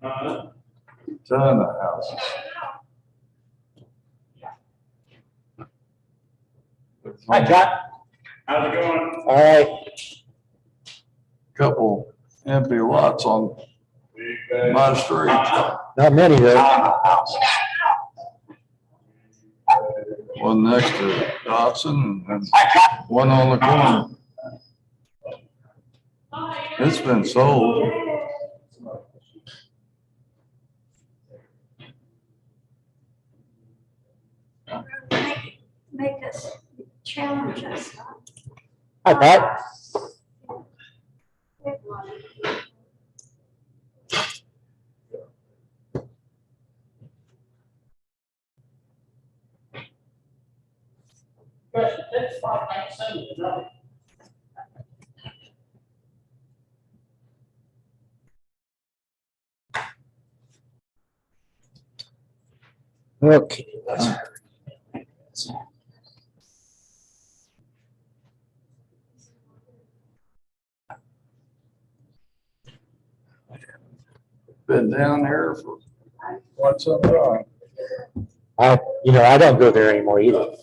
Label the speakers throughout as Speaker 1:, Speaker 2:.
Speaker 1: Ton of houses.
Speaker 2: Hi, John.
Speaker 3: How's it going?
Speaker 2: All right.
Speaker 1: Couple empty lots on my street.
Speaker 2: Not many though.
Speaker 1: One next to Dotson and one on the corner. It's been sold.
Speaker 4: Make us challenge us.
Speaker 2: Hi, Pat. Okay.
Speaker 1: Been down there for quite some time.
Speaker 2: I don't go there anymore either.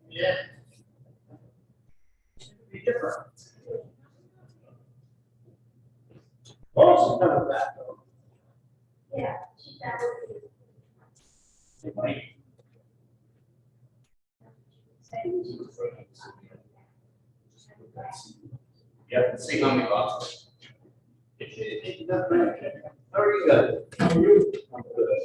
Speaker 3: Yeah. Be different. Oh, she's coming back though.
Speaker 4: Yeah.
Speaker 3: Yeah, sing on me, boss. How are you guys? How are you? I'm good.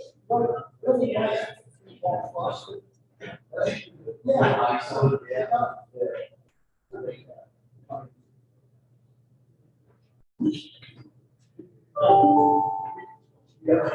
Speaker 3: Yeah.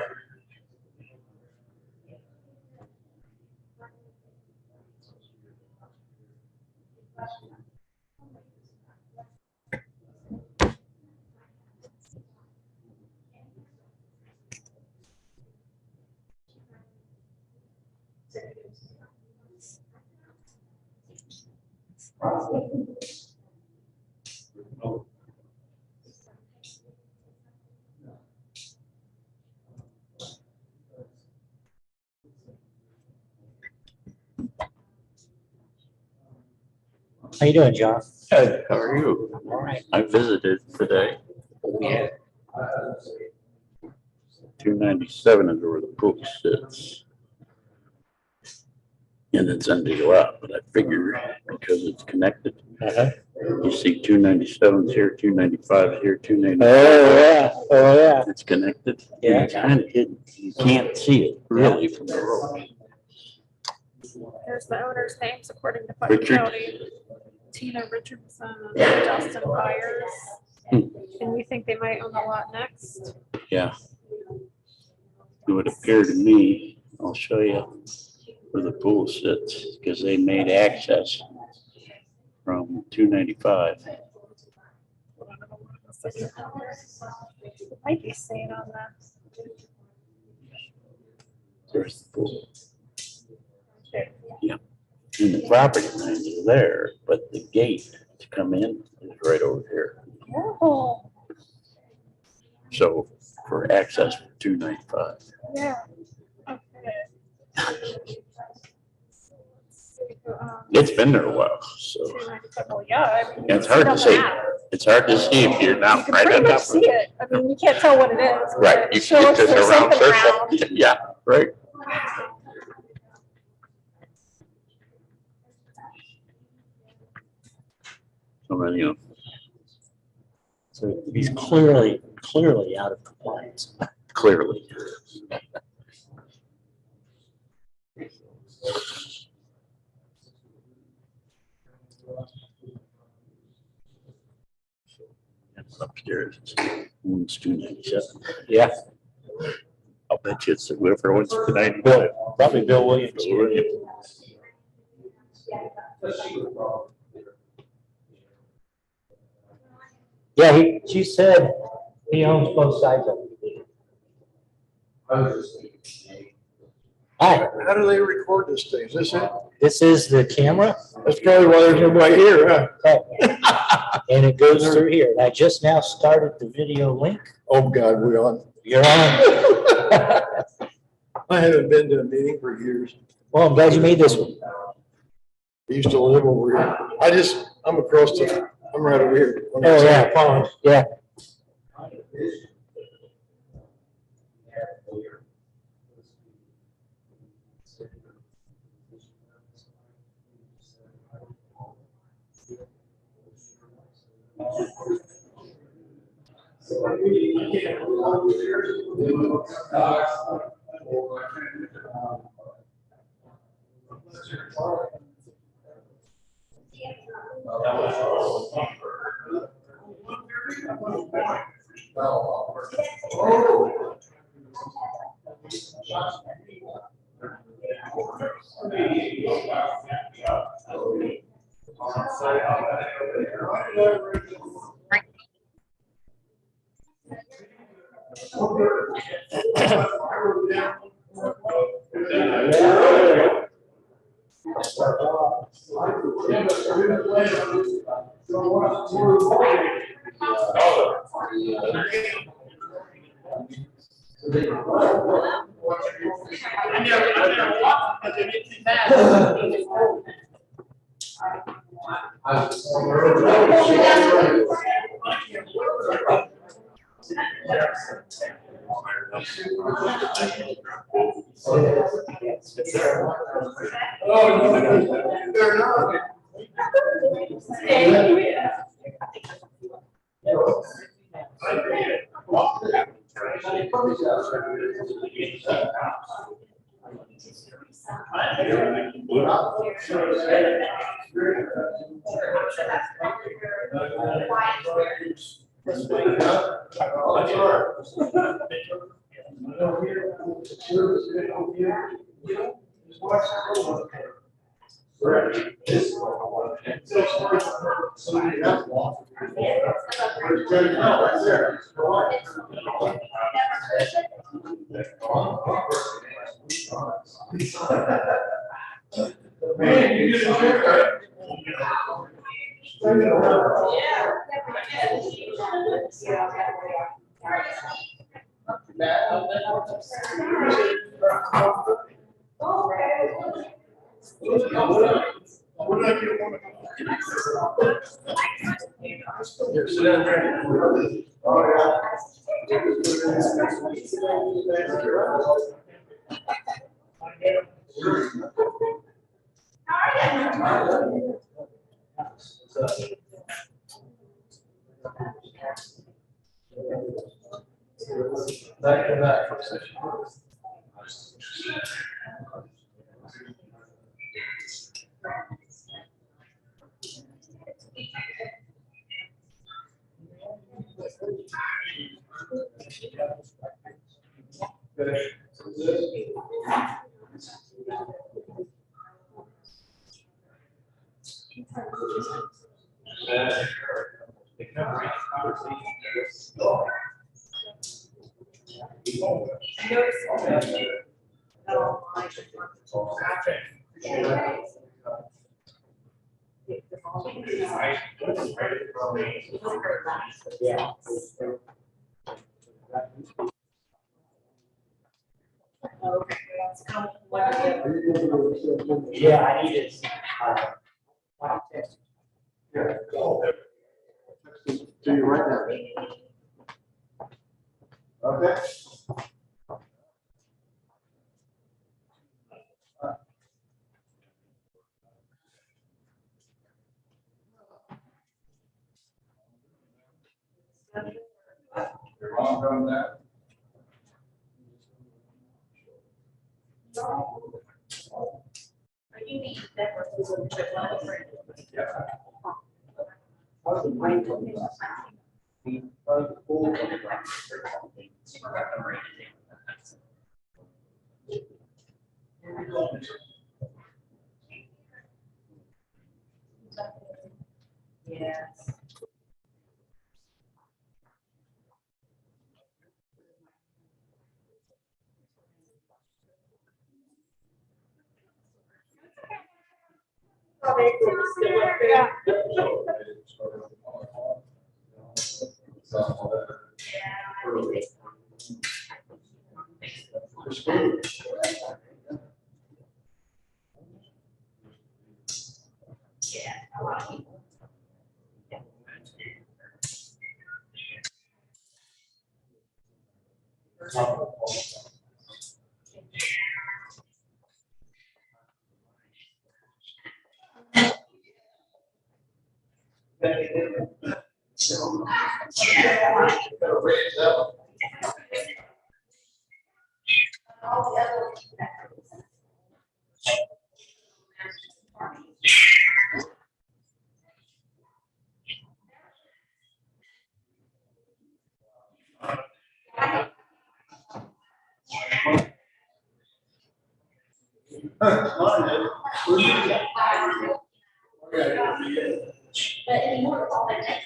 Speaker 2: How you doing, John?
Speaker 5: Good, how are you?
Speaker 2: All right.
Speaker 5: I visited today.
Speaker 2: Yeah.
Speaker 5: 297 is where the pool sits. And it's empty lot, but I figure because it's connected, you see 297's here, 295's here, 295.
Speaker 2: Oh yeah.
Speaker 5: It's connected.
Speaker 2: Yeah.
Speaker 5: It's kind of hidden. You can't see it really from the road.
Speaker 6: Here's the owner's names according to Putnam
Speaker 5: Richard.
Speaker 6: County. Tina Richardson and Justin Byers. And you think they might own the lot next?
Speaker 5: Yeah. It would appear to me, I'll show you where the pool sits, because they made access from 295.
Speaker 6: Might be seen on that.
Speaker 5: There's the pool. Yeah. And the property line is there, but the gate to come in is right over here.
Speaker 6: Oh,
Speaker 5: So for access for 295.
Speaker 6: yeah. Okay.
Speaker 5: It's been there a while, so
Speaker 6: 295. Well, yeah. I mean,
Speaker 5: it's hard to
Speaker 6: see.
Speaker 5: see. It's hard to see if you're
Speaker 6: You
Speaker 5: not
Speaker 6: can
Speaker 5: right
Speaker 6: pretty
Speaker 5: on
Speaker 6: much
Speaker 5: top of
Speaker 6: see
Speaker 5: it.
Speaker 6: it. I mean, you can't tell what it is. but
Speaker 5: Right,
Speaker 6: it
Speaker 5: you
Speaker 6: shows
Speaker 5: get this
Speaker 6: there's
Speaker 5: around
Speaker 6: something
Speaker 5: circle.
Speaker 6: around.
Speaker 5: Yeah, right. So then,
Speaker 2: So he's clearly out of compliance.
Speaker 5: Clearly. And upstairs, it's 297.
Speaker 2: Yeah,
Speaker 5: I'll bet you it's whoever wants to 95.
Speaker 2: Bill, probably Bill Williams. Yeah, she said he owns both sides of it. Hi,
Speaker 1: How do they record this thing? Is this it?
Speaker 2: this is the camera.
Speaker 1: That's probably why there's nobody here, huh?
Speaker 2: And it goes through here. And I just now started the video link.
Speaker 1: Oh, God, we on.
Speaker 2: You're on.
Speaker 1: I haven't been to a meeting for years.
Speaker 2: Well, I'm glad you made this one.
Speaker 1: I used to live over here. I'm right over here. on that
Speaker 2: Oh,
Speaker 1: side
Speaker 2: yeah.
Speaker 1: of the pond.
Speaker 2: Yeah.
Speaker 1: Here, sit down there. Back to back.
Speaker 2: Yeah, I need it.
Speaker 1: Do you right now? Okay.
Speaker 3: Wrong on that.
Speaker 7: Yes.
Speaker 4: But anymore, it's all that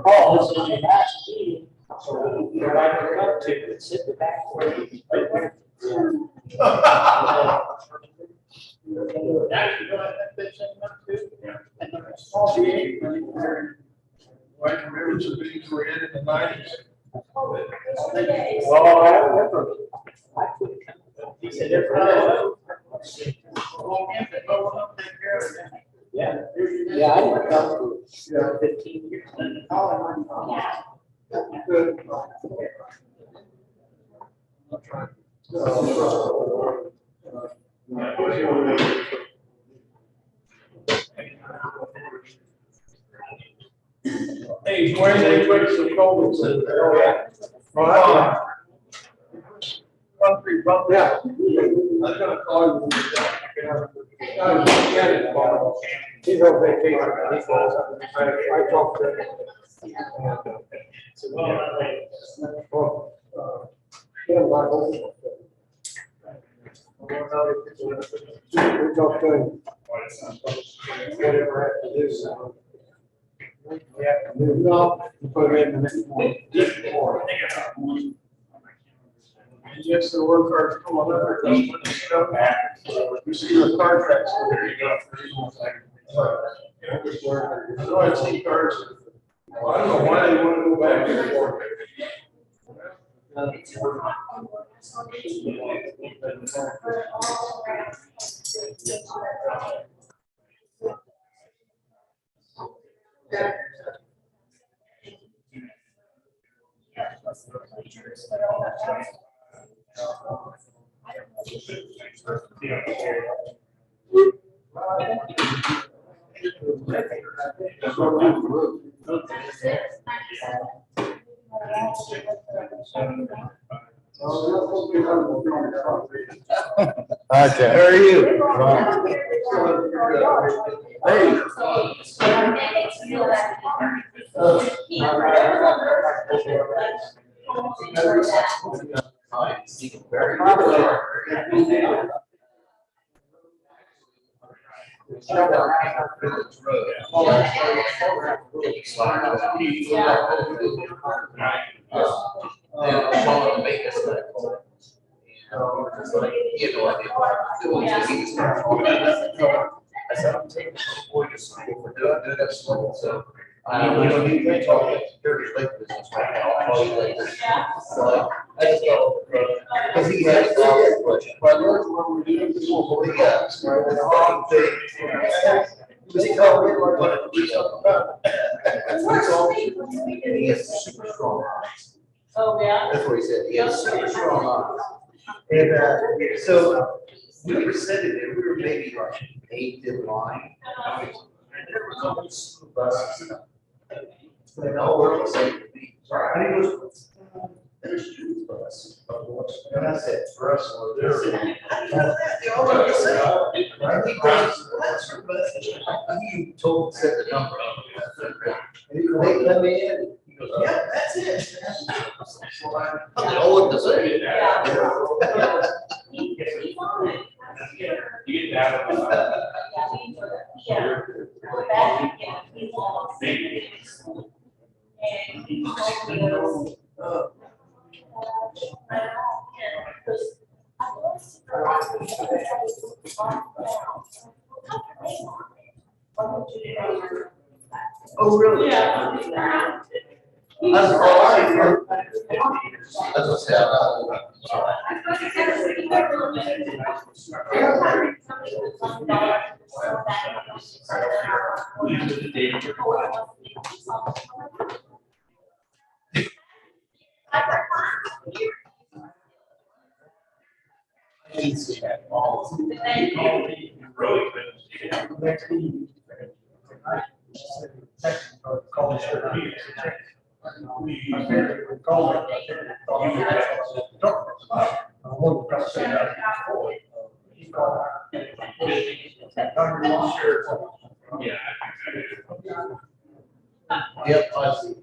Speaker 2: Oh, this is the last meeting. So you're right up to it, sit in the back.
Speaker 1: I remember some meetings were in the nineties.
Speaker 2: Well, I remember. He said, yeah, yeah, I didn't know for 15 years.
Speaker 1: Hey, Dwayne, they took some cold. Concrete bump. Yeah. I was gonna call you. He's on vacation. I talked to him. We talked to him. Whatever I have to do, so. Yeah, move it up, and put it in the next one. Yes, the work cards come on over. We see the car tracks. There you go. So I see cars. Well, I don't know why they want to go back and forth.
Speaker 8: Okay.
Speaker 1: How are you? Hey.
Speaker 3: I said, I'm taking this boy to school for doing that, so We don't need to talk about security lake business right now. I'll call you later. So I just go, because he has a lot of questions. But where we're doing the pool, yeah. Because he told me what to do something about it. And he has super strong eyes.
Speaker 7: Oh, yeah?
Speaker 3: That's what he said. He has super strong eyes. And so we were sitting there, we were maybe like 8th in line. And there was all these school buses. And all were the same. And he goes, there's a student bus. And I said, for us, they all look the same. And he goes, well, that's her bus. And he said the number. And they let me in. He goes, yeah, that's it. They all look the same.
Speaker 8: You get that.
Speaker 3: Oh, really? Yeah. That's all right. That's what's happening.
Speaker 1: Easy. Next meeting. Call me sure.
Speaker 3: Yep, I see.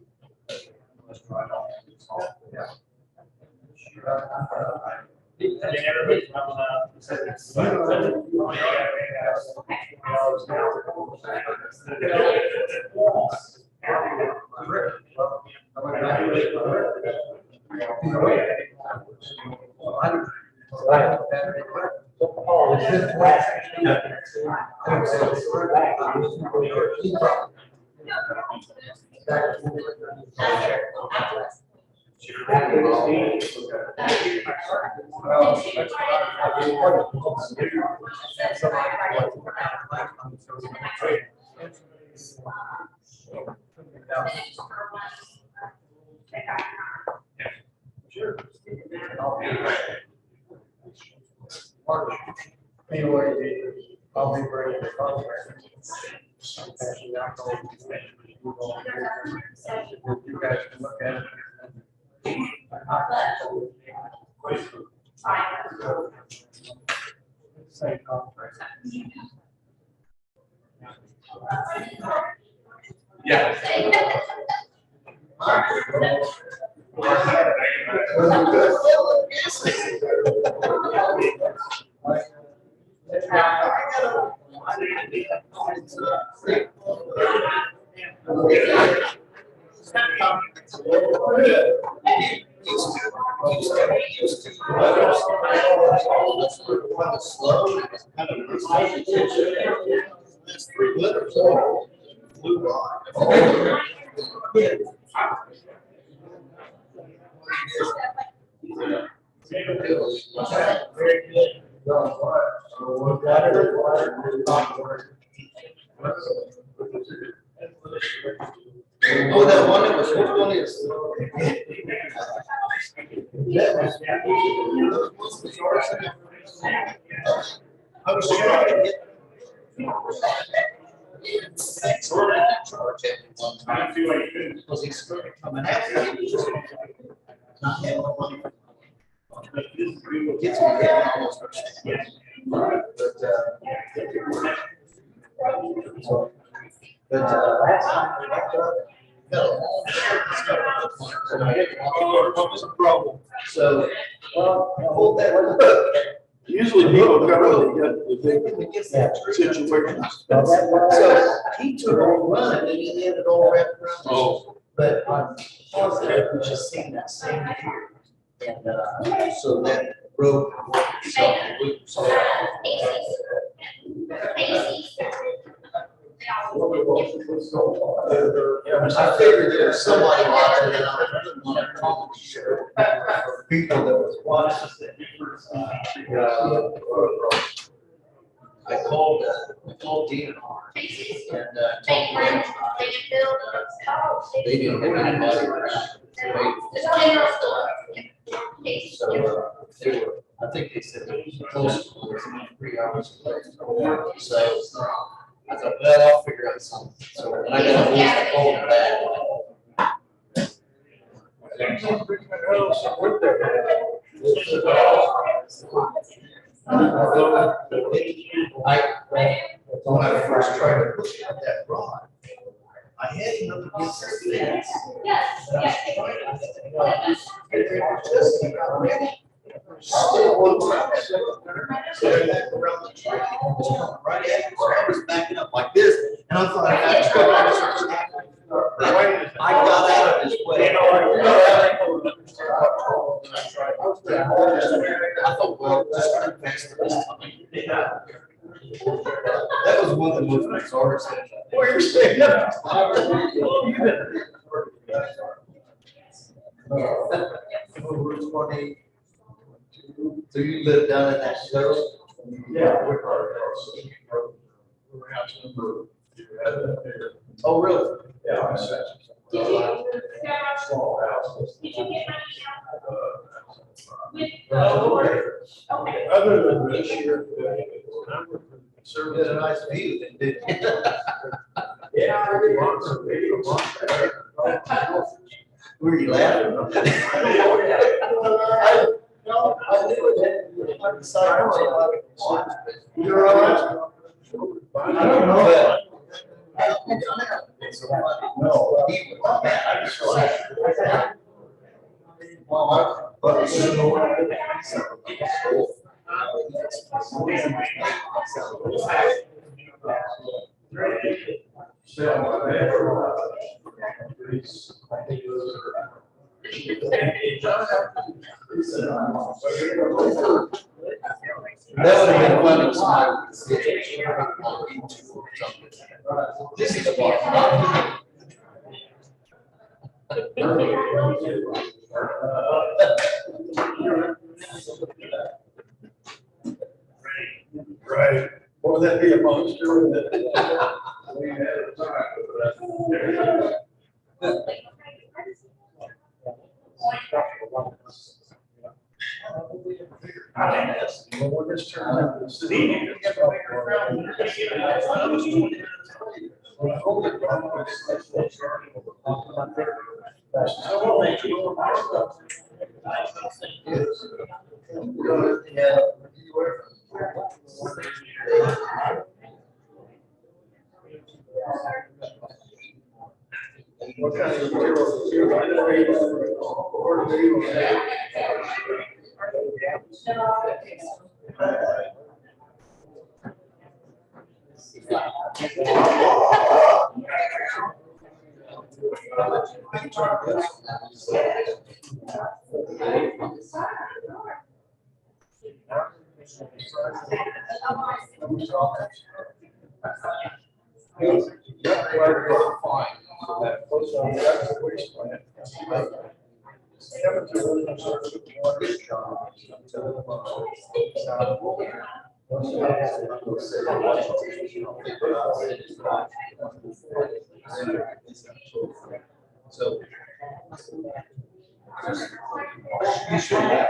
Speaker 1: Anyway, I'll be bringing the contract. You guys can look at it. Same contract.
Speaker 8: Yeah.
Speaker 3: That's 3 letters. Blue line.
Speaker 1: Very good.
Speaker 3: Oh, that one that was, which one is? I was trying to get. Charge it one time. Because he started coming after me. Not having no money. Gets me getting almost. But last time we got what was the problem? So, hold that look.
Speaker 9: Usually people come in, they get situations.
Speaker 3: So he took on running and he had it all wrapped around.
Speaker 9: Oh.
Speaker 3: But I'm positive we just seen that same year. And so that road. I figured there was somebody watching it on a comedy show for people that was watching. I called DNR and told them they didn't have anybody around. So they were, I think they said it was close to 3 hours away. So I thought, well, I'll figure out something. So when I got a I called them back. When I first tried to push out that rod, I had him up against the fence. And I was trying to just about ready. Still one time. So I back around the tree, and was coming right at me. So I was backing up like this, and I thought I was going to start snapping. I got out of his way. I thought, well, just turn faster this time. That was one of the most bizarre things. Where you're staying up. So you live down in that circle?
Speaker 9: Yeah. We're house number.
Speaker 3: Oh, really?
Speaker 9: Yeah. Small house. Other than this year, I'm with the
Speaker 3: You had a
Speaker 9: conservative.
Speaker 3: nice view, didn't you?
Speaker 9: Yeah, I did.
Speaker 3: Were you laughing? No, I knew it. I decided to watch it.
Speaker 9: You're all right.
Speaker 3: I don't know. It's so funny. No. He was mad. I just saw well, but that would have been funny. This is what.
Speaker 9: Right. What would that be, a monster? We're just turning into the city. What kind of materials?
Speaker 3: So. You should have.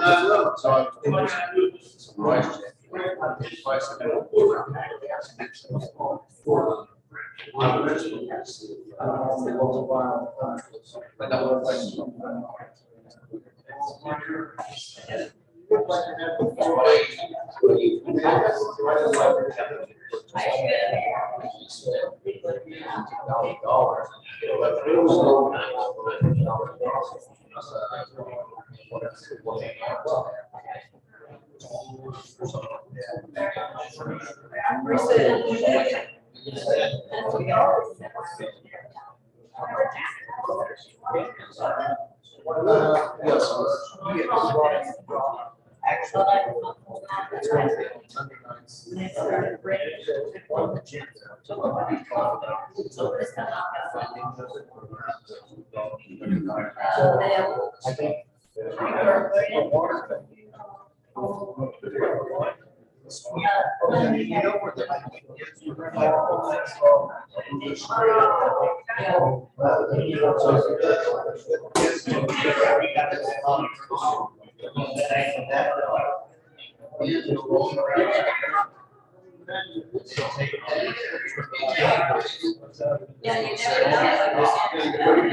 Speaker 3: So I was some questions.
Speaker 1: I think.
Speaker 7: Yeah, you never know.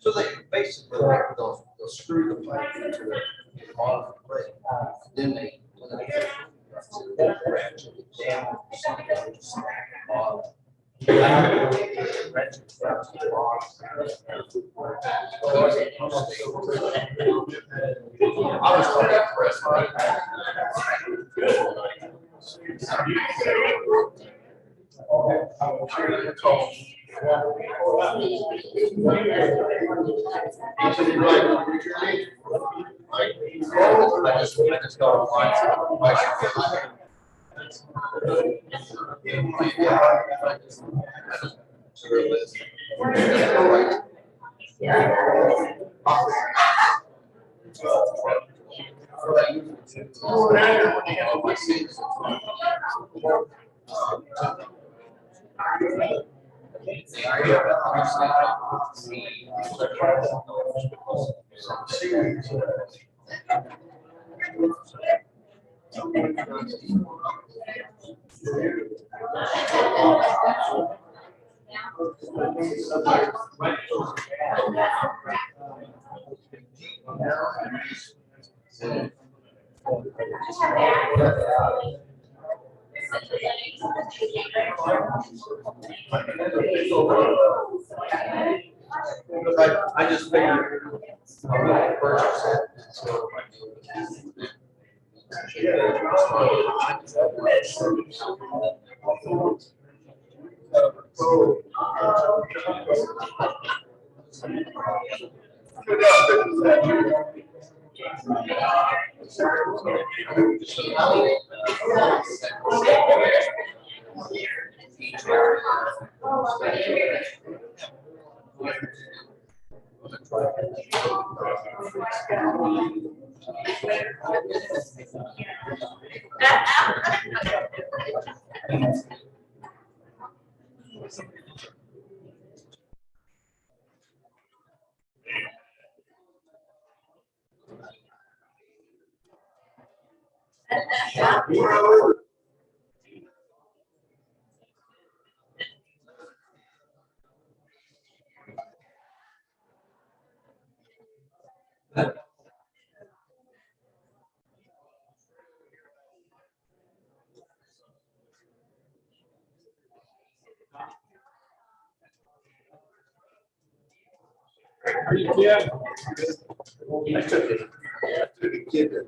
Speaker 3: So they basically, they'll screw the pipe into the bottom of the plate. Then they, when they ratchet it down, I was quite impressed by I just got online. I just figured I'm gonna purchase it. So
Speaker 9: Yeah.
Speaker 3: I took it. I took a kid that.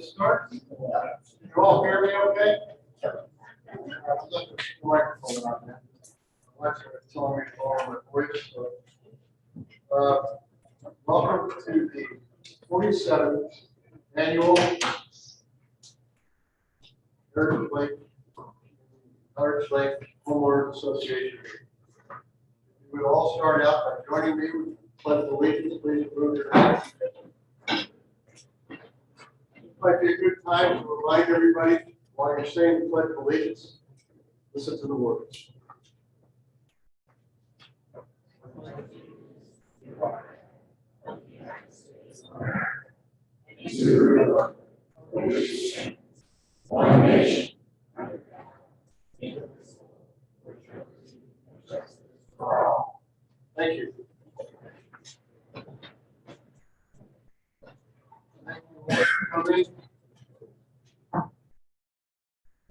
Speaker 1: Start. You all hear me okay? Microphone on there. Alexa is telling me to lower my voice, so. Welcome to the 47th annual Heritage Lake Homeowners Association. We would all start out by joining me with pledge of allegiance. Please remove your hands. Might be a good time to remind everybody while you're saying the pledge of allegiance, listen to the words. One nation. Thank you. Thank you for coming.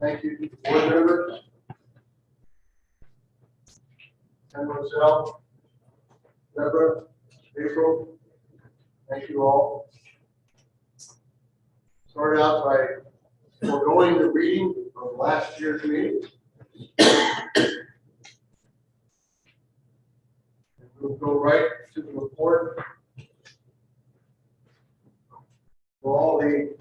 Speaker 1: Thank you to the board members. And Roselle, Deborah, April, thank you all. Start out by foregoing the reading of last year's meeting. And we'll go right to the report. For all the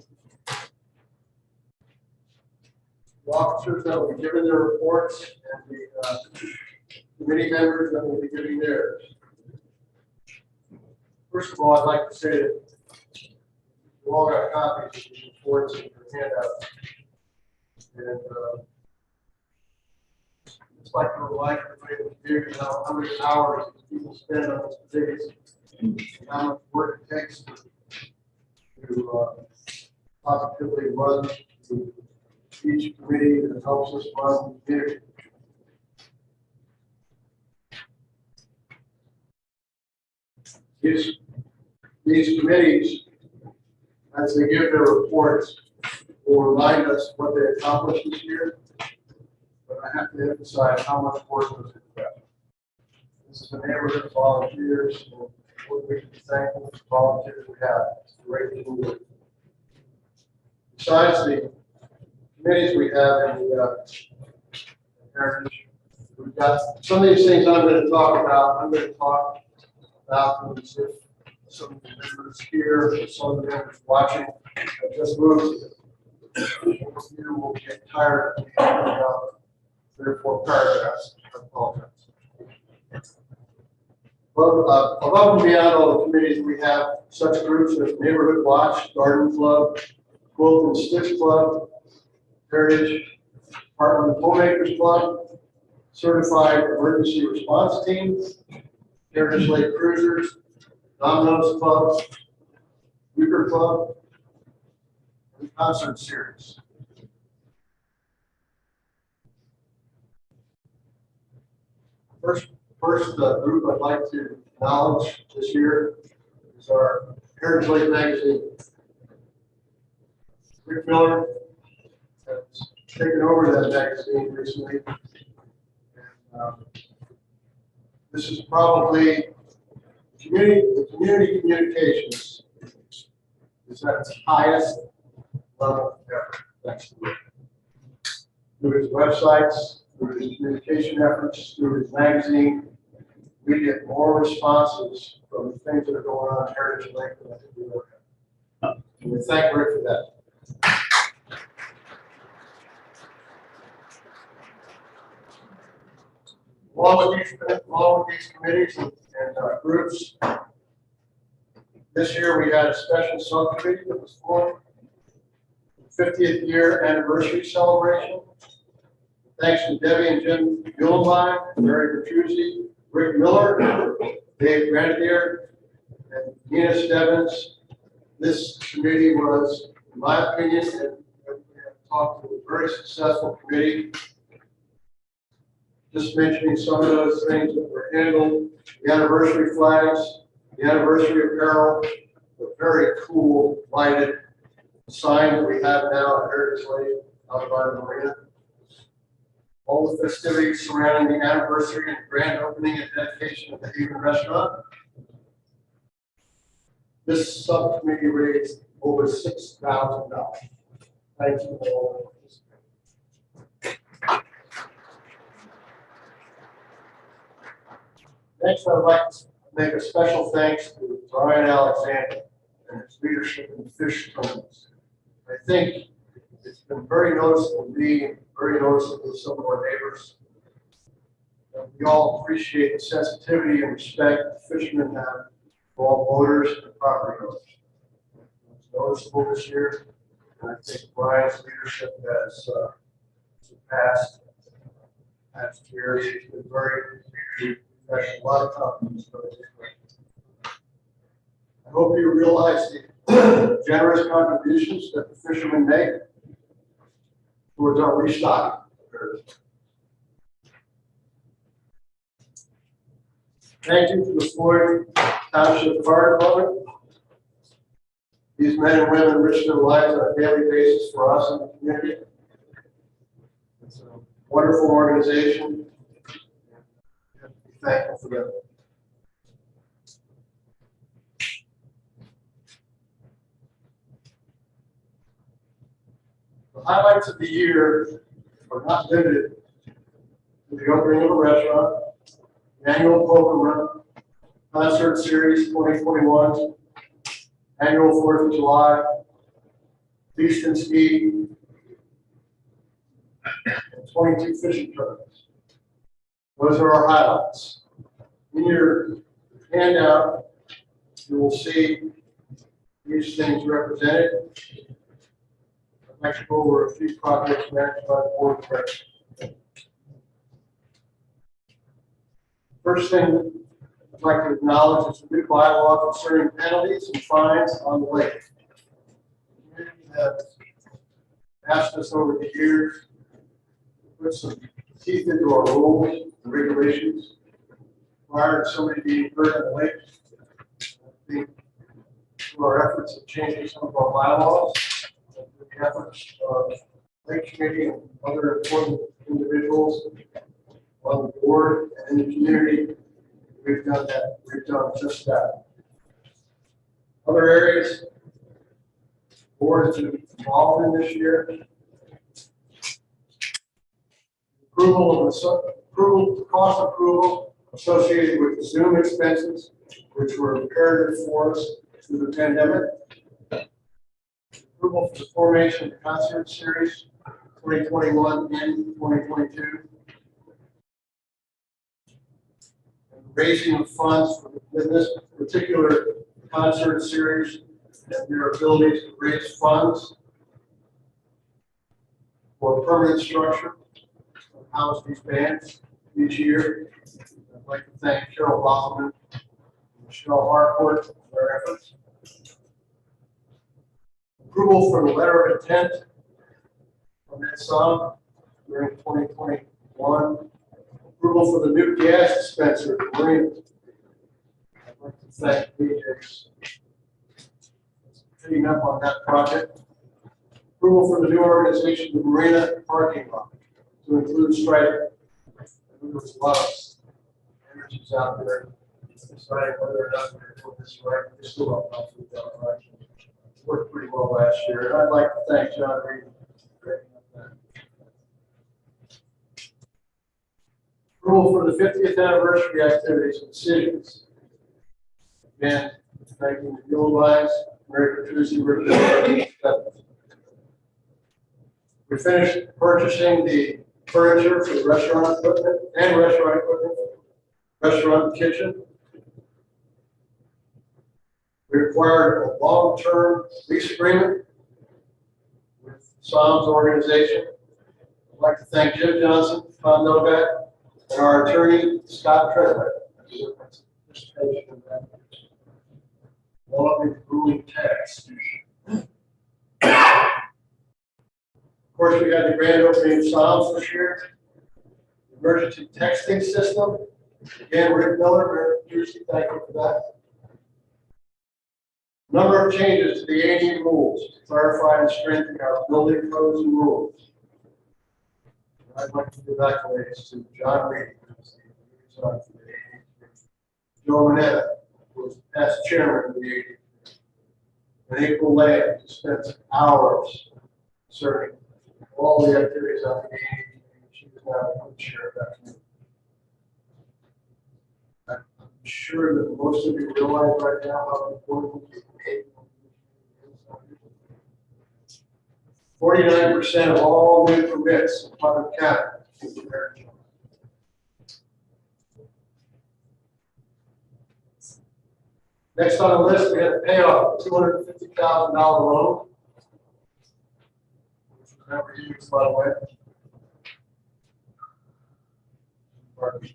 Speaker 1: officers that will be giving their reports and the committee members that will be giving theirs. First of all, I'd like to say that you all got copies of these reports in your handouts. And just like to remind everybody in the community how many hours people spend on this committees and how much work it takes to positively run each committee that helps us run the community. These committees, as they give their reports, will remind us what they accomplished this year. But I have to emphasize how much work was involved. This is a neighborhood of volunteers, and we can be thankful for the volunteers we have. It's a great team. Besides the committees we have in the Heritage, we've got some of these things I'm going to talk about. I'm going to talk about them as if some of the members here, some of the members watching have just moved. You will get tired of talking about 3 or 4 paragraphs. I apologize. But above and beyond all the committees, we have such groups as Neighborhood Watch, Garden Club, Quilt and Stitch Club, Heritage, Heartland Homemakers Club, Certified Emergency Response Team, Heritage Lake Cruisers, Domino's Club, Weaver Club, and Concert Series. First group I'd like to acknowledge this year is our Heritage Lake magazine. Rick Miller has taken over that magazine recently. And, this is probably the community communications is at its highest level of effort. Thanks to Rick. Through his websites, through his communication efforts, through his magazine, we get more responses from the things that are going on in Heritage Lake than I think we ever have. And we thank Rick for that. Along with these committees and groups, this year we had a special subcommittee that was formed, 50th year anniversary celebration. Thanks to Debbie and Jim Gillenbein, Mary Bertuzzi, Rick Miller, Dave Grandier, and Nina Stebbins. This committee was, in my opinion, and we have talked to a very successful committee. Just mentioning some of those things that were handled, the anniversary flags, the anniversary apparel, the very cool lighted sign that we have now at Heritage Lake out by the marina. All the festivities surrounding the anniversary and grand opening and dedication of the Haven Restaurant. This subcommittee raised over $6,000. Thank you all. Next, I'd like to make a special thanks to Brian Alexander and his leadership in fish tournaments. I think it's been very noticeable to me and very noticeable to some of our neighbors. We all appreciate the sensitivity and respect the fishermen have for all voters and property owners. It's noticeable this year, and I think Brian's leadership has surpassed past years. He's been very a lot of confidence. I hope you realize the generous contributions that the fishermen make towards our restocking. Thank you to the Floyd Township Fire Department. These men and women risk their lives on a daily basis for us in the community. It's a wonderful organization. Thankful for them. The highlights of the year are not limited to the opening of a restaurant, the annual poker run, concert series 2021, annual 4th of July, feast and ski, and 22 fishing tournaments. Those are our highlights. In your handout, you will see these things represented. I'd like to go over a few projects managed by the board of directors. First thing I'd like to acknowledge is the new bylaw concerning penalties and fines on the lake. The community has asked us over the years to put some teeth into our rules and regulations prior to somebody being hurt on the lake. I think through our efforts of changing some of our bylaws, and through the efforts of Lake Committee and other important individuals on the board and in the community, we've done that. We've done just that. Other areas the board has been involved in this year. Cost approval associated with Zoom expenses, which were imperative for us through the pandemic. Approval for the formation of the concert series 2021 and 2022. And raising of funds for this particular concert series and their abilities to raise funds for a permanent structure house these bands each year. I'd like to thank Carol Bachman and Michelle Harcourt for their efforts. Approval for the letter of intent from that song during 2021. Approval for the new gas dispenser at the marina. I'd like to thank DJs for picking up on that project. Approval for the new organization of the marina parking lot, to include striping. There's a lot of energies out there deciding whether or not we're doing this right. We still don't know if we've done it right. worked pretty well last year, and I'd like to thank John Reed for breaking up that. Approval for the 50th anniversary activities and decisions. Again, thanking the Fuel Lines, Mary Petrucci, Rick. We finished purchasing the furniture for the restaurant equipment and restaurant kitchen. We acquired a long-term lease agreement with Psalms organization. I'd like to thank Jim Johnson, Tom Novak, and our attorney, Scott Treadway. All of the ruling tax. Of course, we had the grand opening of Psalms this year. Emergency texting system. Again, Rick Miller, thank you for that. Number of changes to the A&E rules to clarify and strengthen our building codes and rules. I'd like to give accolades to John Reed, who's the liaison for the A&E. Joe Manetta, who was past chairman of the A&E. And April Lamb, who spent hours serving all the activities on the A&E. She is now the co-chair of that committee. I'm sure that most of you realize right now how important the 49% of all new permits in Putnam County is marriage. Next on the list, we had a payoff of $250,000 loan, which was never used, by the way. Folks.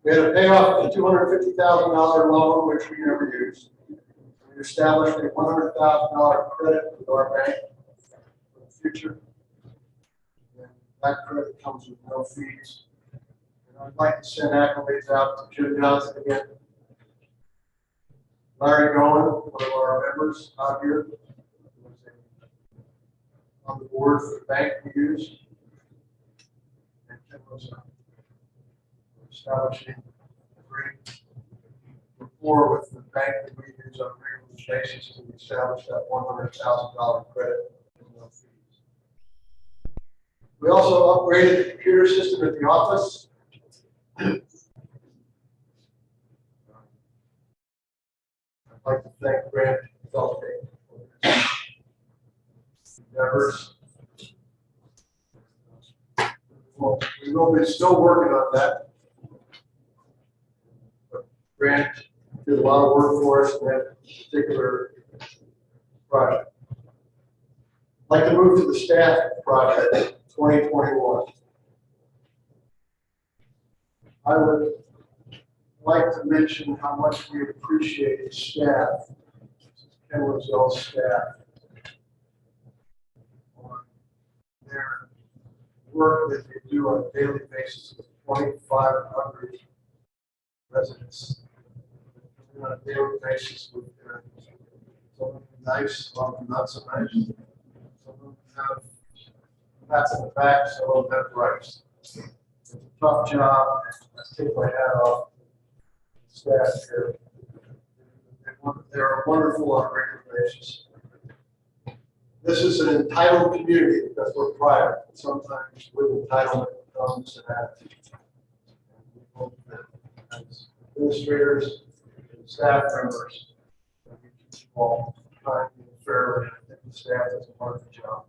Speaker 1: We had a payoff of a $250,000 loan, which we never used. We established a $100,000 credit with our bank for the future. And that credit comes with no fees. And I'd like to send accolades out to Jim Johnson again. Larry Gowen, one of our members out here, on the board for the bank we use. And Jim was establishing a great rapport with the bank that we use on a regular basis to establish that $100,000 credit and no fees. We also upgraded the computer system at the office. I'd like to thank Grant Felke for his endeavors. Well, we will be still working on that. But Grant did a lot of work for us in that particular project. I'd like to move to the staff project 2021. I would like to mention how much we appreciate the staff, Ken Roselle's staff, on their work that they do on a daily basis with 2,500 residents on a daily basis with their, some of them nice, some of them not so nice. Some of them have pats on the back, some of them have gripes. It's a tough job. I take my hat off to the staff here. They're wonderful on a regular basis. This is an entitled community because we're private. Sometimes with entitlement comes an attitude. We hope that as administrators and staff members, that we keep you all kindly and fairly. I think the staff does a wonderful job.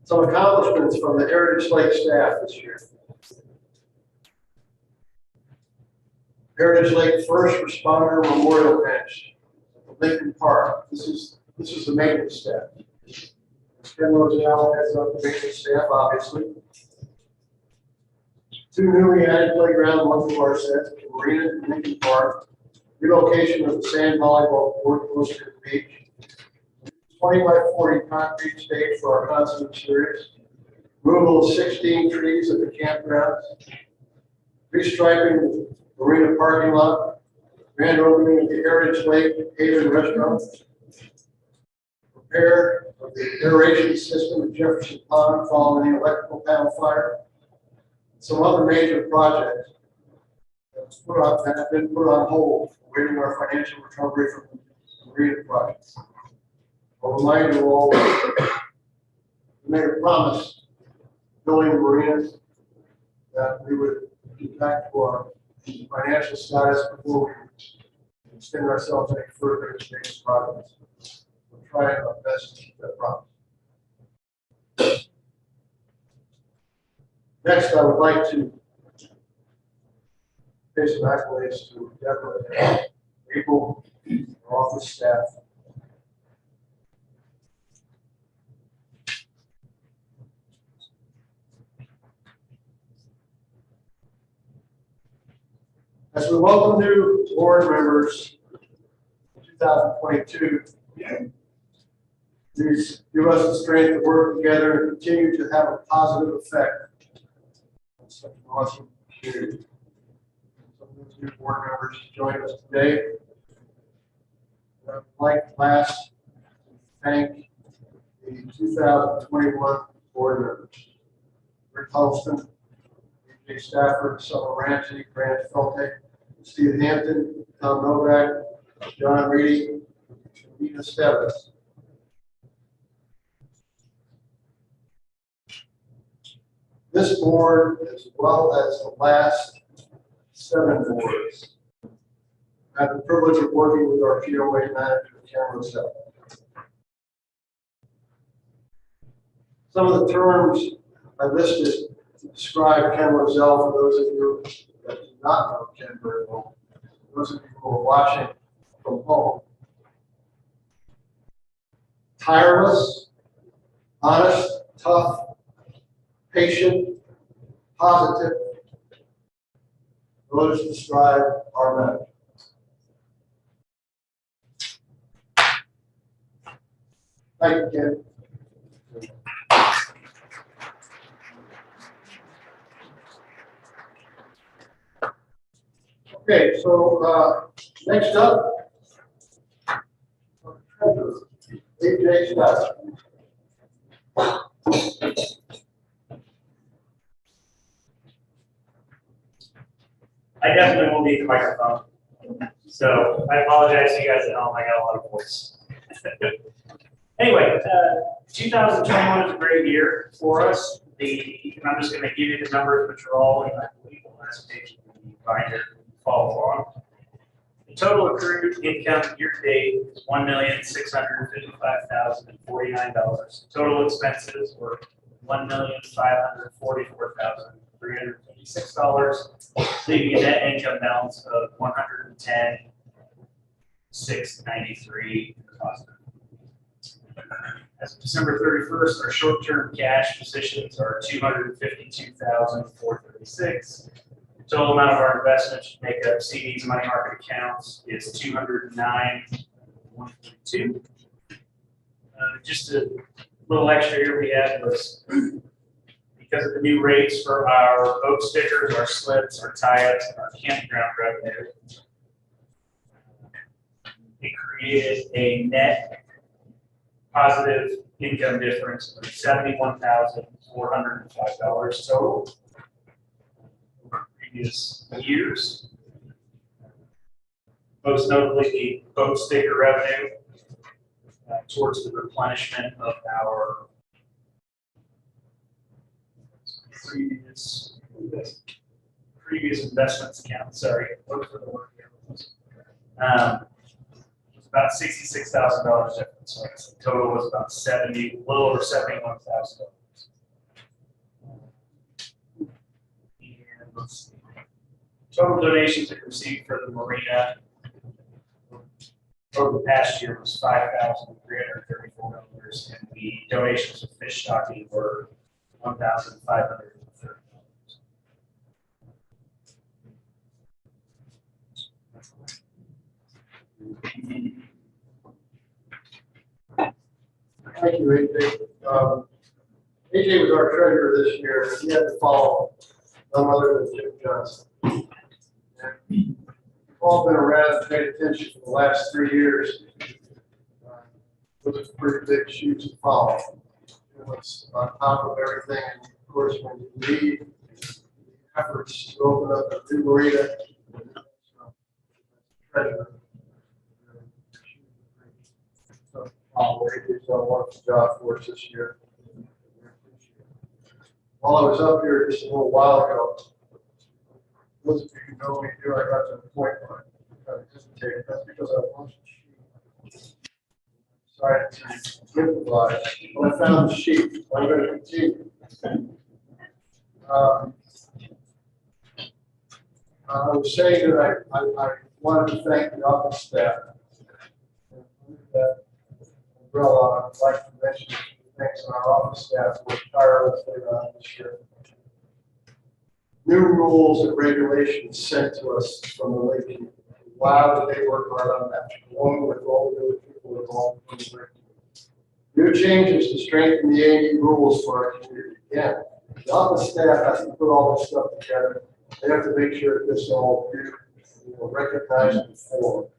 Speaker 1: Some accomplishments from the Heritage Lake staff this year. Heritage Lake First Responder Memorial Bench at Lincoln Park. This is the maintenance staff. Ken Roselle heads up the maintenance staff, obviously. 2 newly added playground, 1 for our sets, Marina and Lincoln Park. Relocation of the sand volleyball court closer to the beach. 20 by 40 concrete stage for our concert series. Removal of 16 trees at the campgrounds. Restriping the marina parking lot. Grand opening of the Heritage Lake Haven Restaurant. Repair of the aeration system at Jefferson Pond following the electrical panel fire. Some other major projects that have been put on hold, awaiting our financial recovery from the marina project. I'll remind you all, we made a promise building marinas that we would get back to our financial status before we extend ourselves any further in today's projects. We're trying our best to keep that promise. Next, I would like to pay some accolades to Deborah and April, our office staff. As we welcome new board members in 2022, these give us the strength to work together and continue to have a positive effect on such an awesome community. Some of those new board members join us today. I'd like last to thank the 2021 board members. Rick Holston, AJ Stafford, Summer Ramsey, Grant Felte, Steve Hampton, Tom Novak, John Reedy, and Nina Stebbins. This board, as well as the last 7 boards, I have the privilege of working with our POA manager, Ken Rosell. Some of the terms I listed to describe Ken Rosell, for those of you that do not know Ken very well, those of you who are watching from home. Tireless, honest, tough, patient, positive. Those describe our men. Thank you, Ken. Okay, so next up, AJ Stafford.
Speaker 8: I definitely won't need the microphone. So I apologize to you guys at home. I got a lot of voice. Anyway, 2021 was a great year for us. I'm just going to give you the numbers, which are all in, I believe, the last page of the binder. Follow along. The total accrued income year to date is $1,655,049. Total expenses were $1,544,356, leaving a net income balance of $110,693 positive. As of December 31st, our short-term cash positions are $252,436. Total amount of our investments to make up CDs and money market accounts is $209,142. Just a little extra here we had was because of the new rates for our boat stickers, our slips, our tie-ups, and our campground revenue. It created a net positive income difference of $71,405 total. Years. Most notably, the boat sticker revenue towards the replenishment of our previous investments account. Sorry, look for the word here. It's about $66,000 difference. So the total was about a little over $71,000. And let's see. Total donations that received for the marina over the past year was $5,334, and the donations of fish stocking were $1,530.
Speaker 1: Thank you, AJ. AJ was our treasurer this year. He had to follow none other than Jim Johnson. We've all been around and paid attention for the last 3 years. Those are pretty big shoes to follow. What's on top of everything, and of course, when you lead efforts to open up a new marina, treasurer. So, he's done a wonderful job for us this year. While I was up here just a little while ago, those of you who know me here, I got to the point where I kind of hesitated. That's because I lost the sheet. Decided to improvise, but I found the sheet. I'm going to continue. I was saying that I wanted to thank the office staff. That umbrella, I'd like to mention thanks to our office staff who worked tirelessly on this year. New rules and regulations sent to us from the lake community. Wow, did they work hard on that, along with all the other people involved in the lake community. New changes to strengthen the A&E rules for our community. Again, the office staff has to put all this stuff together. They have to make sure this all recognized and formed.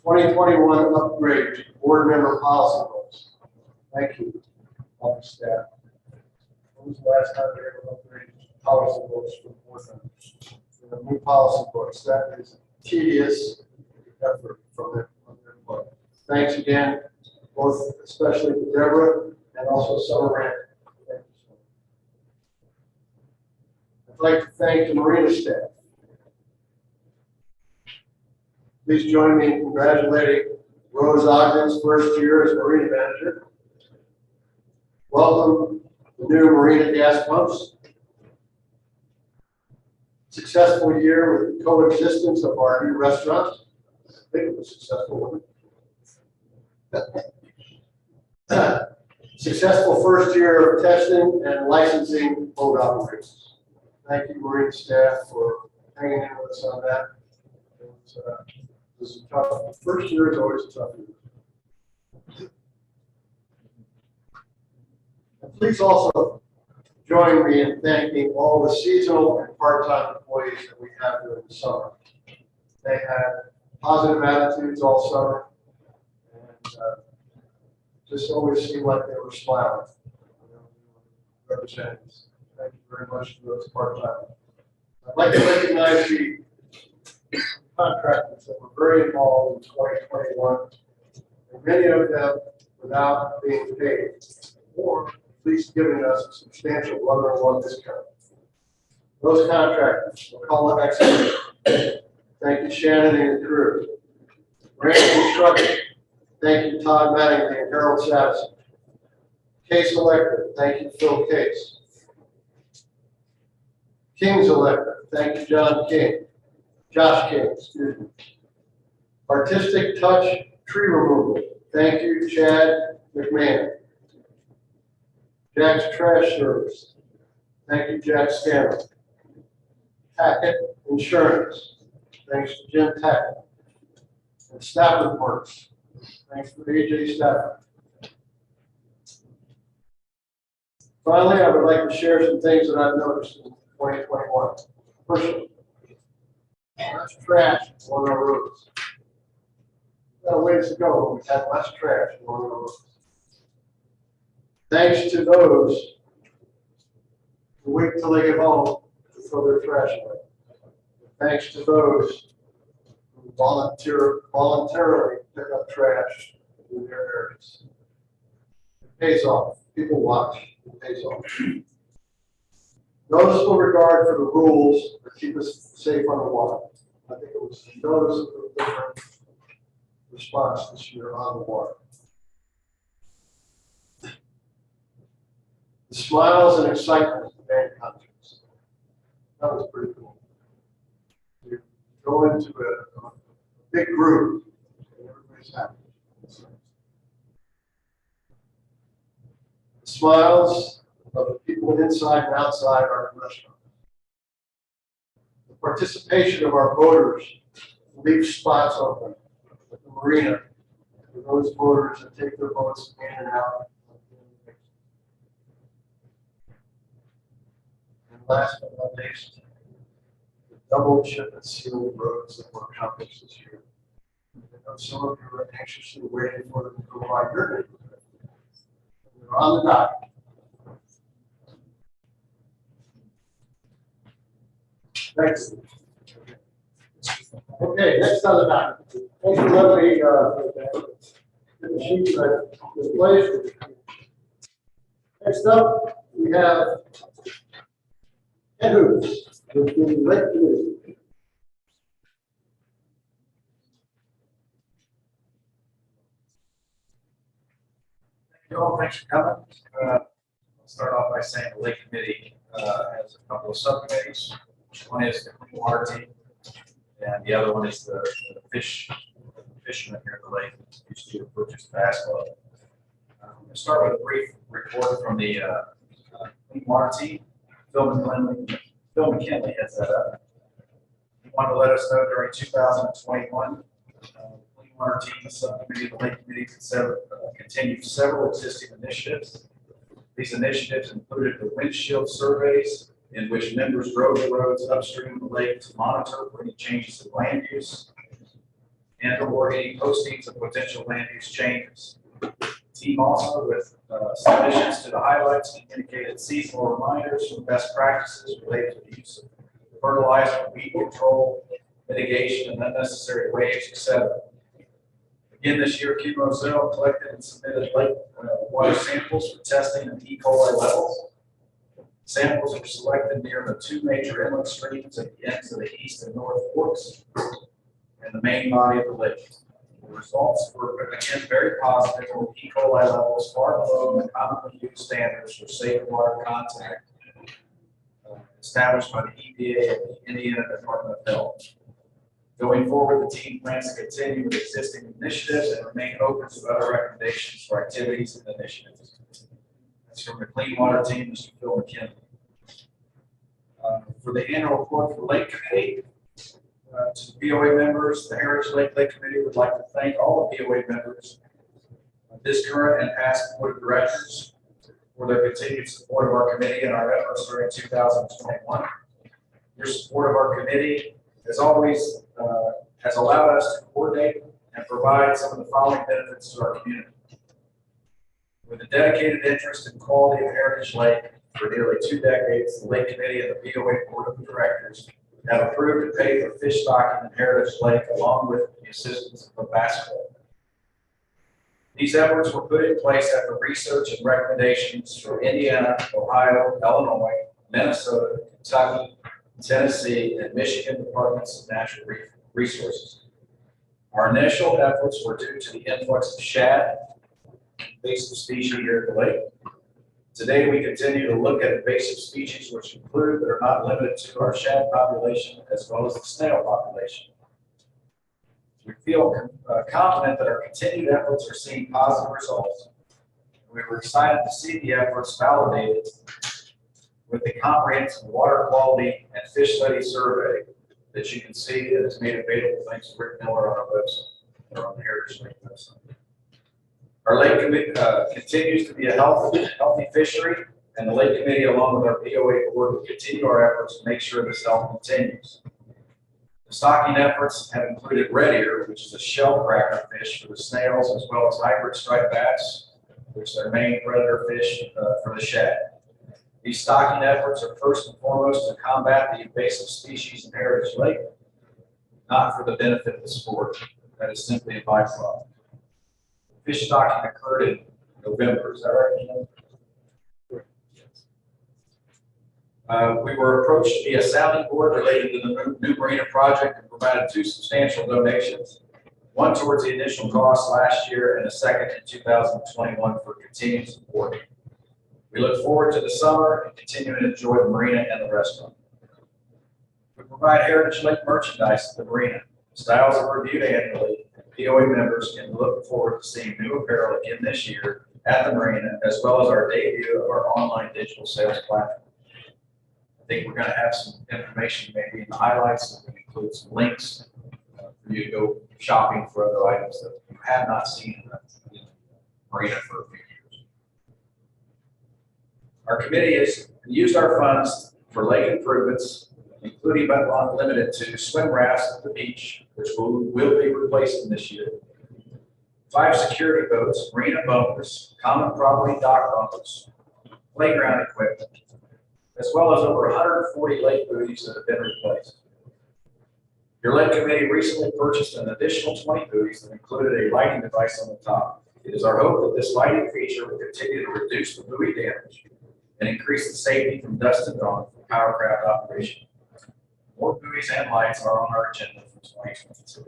Speaker 1: (2021) upgrade to board member policy books. Thank you, office staff. When was the last time they ever upgraded policy books for board members? The new policy books, that is tedious effort from their part. Thanks again, both especially to Deborah and also Summer Rand. Thank you. I'd like to thank the Marina staff. Please join me in congratulating Rose Ogden's first year as Marina manager. Welcome the new Marina gas pumps. Successful year with the coexistence of our new restaurant. I think it was successful. Successful first year of testing and licensing boat operations. Thank you, Marine staff, for hanging in with us on that. It was a tough. First year is always a tough year. And please also join me in thanking all the seasonal and part-time employees that we have during the summer. They had positive attitudes all summer, and just always seemed like they were smiling. Representatives, thank you very much for those part-time. I'd like to recognize the contractors that were very involved in 2021, and many of them without being paid, or at least giving us a substantial one-on-one discount. Those contractors, McCullough Excavating, thank you, Shannon and your crew. Grant Construction, thank you, Todd Mattingly and Harold Savage. Case Electric, thank you, Phil Case. King's Electric, thank you, John King. Josh King, excuse me. Artistic Touch Tree Removal, thank you, Chad McMahon. Jack's Trash Service, thank you, Jack Stanley. Tackett Insurance, thanks to Jim Tackett. And Stafford Works, thanks to AJ Stafford. Finally, I would like to share some things that I've noticed in 2021. First, less trash on our roads. We've got a ways to go. We've had less trash on our roads. Thanks to those who wait till they get home to throw their trash away. Thanks to those who voluntarily pick up trash in their areas. It pays off. People watch. It pays off. Noticeable regard for the rules that keep us safe on the water. I think it was a noticeable different response this year on the water. The smiles and excitement of the band concerts. That was pretty cool. You go into a big group and everybody's happy. The smiles of the people inside and outside our restaurant. The participation of our boaters to leave spots open at the marina for those boaters that take their boats in and out. And last but not least, the double chip and seal roads that were accomplished this year. I know some of you are anxiously waiting for them to go by your neighborhood. They're on the dock. Thanks. Okay, next on the docket. Thank you, Leslie, the sheet displaced. Next up, we have Ed Hoops, with the Lake Committee.
Speaker 10: Thanks for coming. I'll start off by saying the Lake Committee has a couple of subcommittees. One is the clean water team, and the other one is the fishermen here at the lake used to purchase bass club. I'm going to start with a brief report from the clean water team. Phil McKinley heads that up. He wanted to let us know during 2021, the clean water team, the subcommittee of the Lake Committee, continued several existing initiatives. These initiatives included the windshield surveys, in which members drove the roads upstream of the lake to monitor for any changes in land use and or any postings of potential land use changes. The team also, with submissions to the highlights, indicated seasonal reminders from best practices related to the use of fertilizer, weed control, mitigation, and unnecessary waves, etc. Again, this year, Kim Roselle collected and submitted lake water samples for testing of E. coli levels. Samples were selected near the two major inlet streams at the ends of the east and north forks and the main body of the lake. The results were, again, very positive, with E. coli levels far below the commonly used standards for safe water contact established by the EPA and the Indiana Department of Health. Going forward, the team plans to continue with existing initiatives and remain open to other recommendations for activities and initiatives. That's from the Clean Water team, Mr. Phil McKinley. For the annual report for the Lake Committee, to the BOA members, the Heritage Lake Committee would like to thank all the BOA members, this current and past board of directors, for their continued support of our committee and our efforts during 2021. Your support of our committee, as always, has allowed us to coordinate and provide some of the following benefits to our community. With a dedicated interest in quality of Heritage Lake for nearly 2 decades, the Lake Committee and the BOA Board of Directors have approved and paid for fish stocking in Heritage Lake along with the assistance of the Bass Club. These efforts were put in place after research and recommendations from Indiana, Ohio, Illinois, Minnesota, Kentucky, Tennessee, and Michigan Departments of Natural Resources. Our initial efforts were due to the influx of shad, invasive species here at the lake. Today, we continue to look at invasive species which include but are not limited to our shad population as well as the snail population. We feel confident that our continued efforts are seeing positive results. We were excited to see the efforts validated with the comprehensive water quality and fish study survey that you can see that is made available thanks to Rick Miller on our website or on the Heritage Lake website. Our Lake Committee continues to be a healthy fishery, and the Lake Committee, along with our BOA board, will continue our efforts to make sure this health continues. The stocking efforts have included red ear, which is a shell cracker fish for the snails, as well as hybrid striped bass, which is their main predator fish for the shad. These stocking efforts are first and foremost to combat the invasive species in Heritage Lake, not for the benefit of the sport. That is simply a byproduct. Fish stocking occurred in November, is that right? We were approached via sounding board related to the new marina project and provided 2 substantial donations, one towards the initial cost last year and a second in 2021 for continued support. We look forward to the summer and continue to enjoy the marina and the restaurant. We provide Heritage Lake merchandise at the marina. Styles are reviewed annually, and POA members can look forward to seeing new apparel again this year at the marina, as well as our debut of our online digital sales platform. I think we're going to have some information maybe in the highlights, and we include some links for you to go shopping for other items that you have not seen in the marina for a few years. Our committee has used our funds for lake improvements, including but not limited to swim rafts at the beach, which will be replacing this year, 5 security boats, marina bumpers, common property dock bumpers, playground equipment, as well as over 140 lake buoys that have been replaced. Your lake committee recently purchased an additional 20 buoys that included a lighting device on the top. It is our hope that this lighting feature will continue to reduce the buoy damage and increase the safety from dusk to dawn for powercraft operation. More buoys and lights are on our agenda for 2022.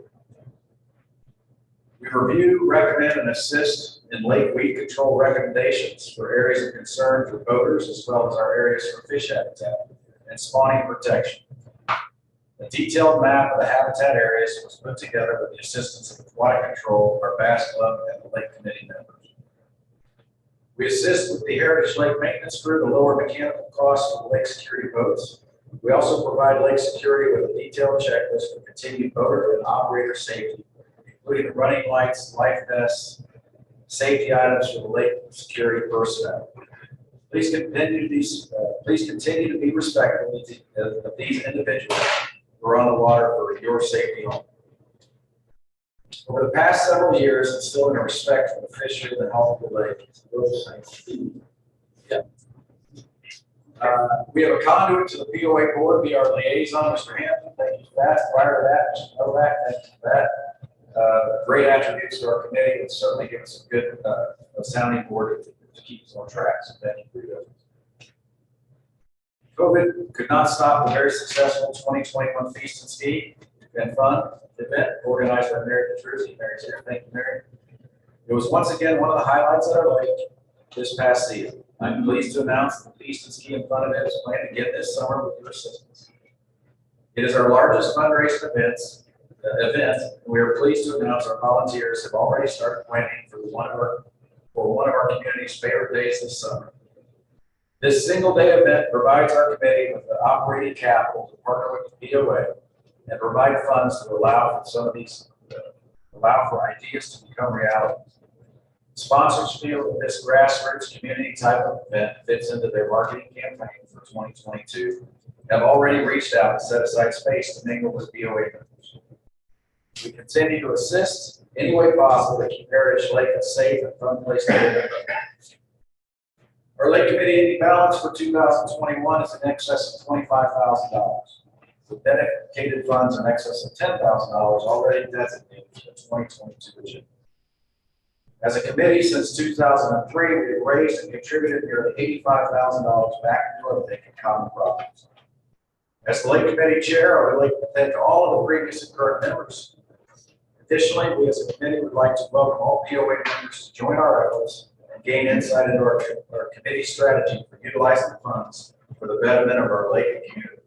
Speaker 10: We review, recommend, and assist in lake weed control recommendations for areas of concern for boaters, as well as our areas for fish habitat and spawning protection. A detailed map of the habitat areas was put together with the assistance of Aquatic Control, our Bass Club, and the Lake Committee members. We assist with the Heritage Lake Maintenance Crew to lower mechanical costs for lake security boats. We also provide lake security with a detailed checklist for continued boater and operator safety, including running lights, life vests, safety items for the lake security personnel. Please continue to be respectful of these individuals who are on the water for your safety only. Over the past several years, instilling a respect for the fishery and the health of the lake. We have a conduit to the POA board, be our liaison, Mr. Hampton. Thank you for that. Prior to that, Mr. Novak, thank you for that. Great attributes to our committee, and certainly give us a good sounding board to keep us on track. So thank you for your efforts. COVID could not stop the very successful 2021 Feast and Ski and Fun event organized by Mary Petrucci. Mary's here. Thank you, Mary. It was once again one of the highlights at our lake this past season. I'm pleased to announce that the Feast and Ski and Fun event is planned again this summer with your assistance. It is our largest fundraising event, and we are pleased to announce our volunteers have already started planning for one of our community's favorite days this summer. This single-day event provides our committee with the operating capital to partner with the POA and provide funds to allow for ideas to become reality. Sponsors feel that this grassroots community type of event fits into their marketing campaign for 2022, have already reached out to set aside space to mingle with POA members. We continue to assist any way possible to keep Heritage Lake a safe and fun place to live. Our Lake Committee ending balance for 2021 is in excess of $25,000, with dedicated funds in excess of $10,000 already designated for the 2022 agenda. As a committee since 2003, we have raised and contributed nearly $85,000 back into our lake and common properties. As the Lake Committee Chair, I would like to thank all of the previous and current members. Additionally, we as a committee would like to welcome all POA members to join our efforts and gain insight into our committee strategy for utilizing the funds for the betterment of our lake and community.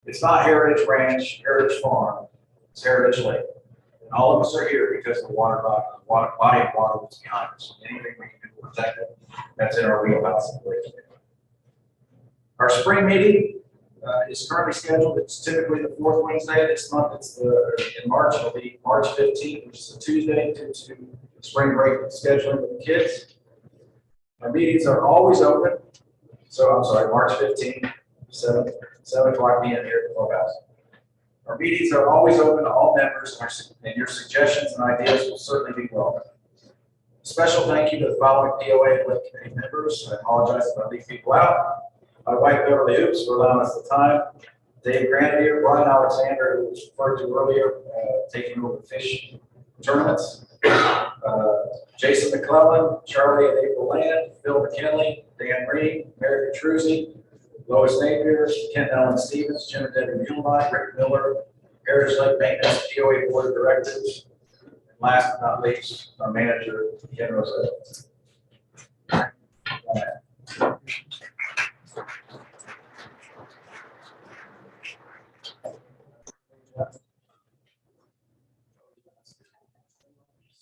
Speaker 10: It's not Heritage Ranch, Heritage Farm, it's Heritage Lake. And all of us are here because the body of water is behind us. Anything we can do to protect it, that's in our wheelhouse. Our spring meeting is currently scheduled. It's typically the fourth Wednesday this month. It's in March. It'll be March 15th, which is a Tuesday, due to spring break scheduling with the kids. Our meetings are always open. So I'm sorry, March 15th, 7 o'clock p.m. here at the clubhouse. Our meetings are always open to all members, and your suggestions and ideas will certainly be welcome. Special thank you to the following POA and Lake Committee members. I apologize if I leave people out. My wife, Beverly Hoops, for allowing us the time. Dave Grandier, Brian Alexander, who was referred to earlier, taking over the fish tournaments. Jason McClellan, Charlie and April Land, Phil McKinley, Dan Reed, Mary Petrucci, Lois Napier, Ken Allen Stevens, Jim and Debbie Muehlmeyer, Rick Miller, Heritage Lake Maintenance, POA Board of Directors, and last but not least, our manager, Ken Rosette.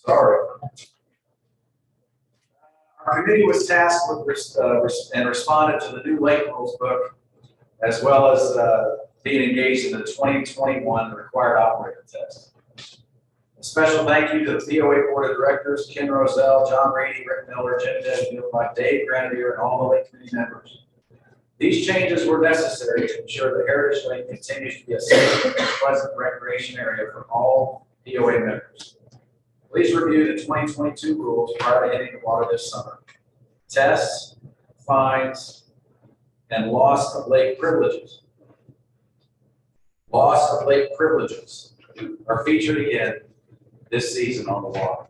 Speaker 10: Sorry. Our committee was tasked with and responded to the new lake rules book, as well as being engaged in the 2021 required operator test. A special thank you to the POA Board of Directors, Ken Roselle, John Reedy, Rick Miller, Jim Denby, Dave Grandier, and all the Lake Committee members. These changes were necessary to ensure that Heritage Lake continues to be a safe and pleasant recreation area for all POA members. Please review the 2022 rules prior to hitting the water this summer. Tests, fines, and loss of lake privileges. Loss of lake privileges are featured again this season on the water.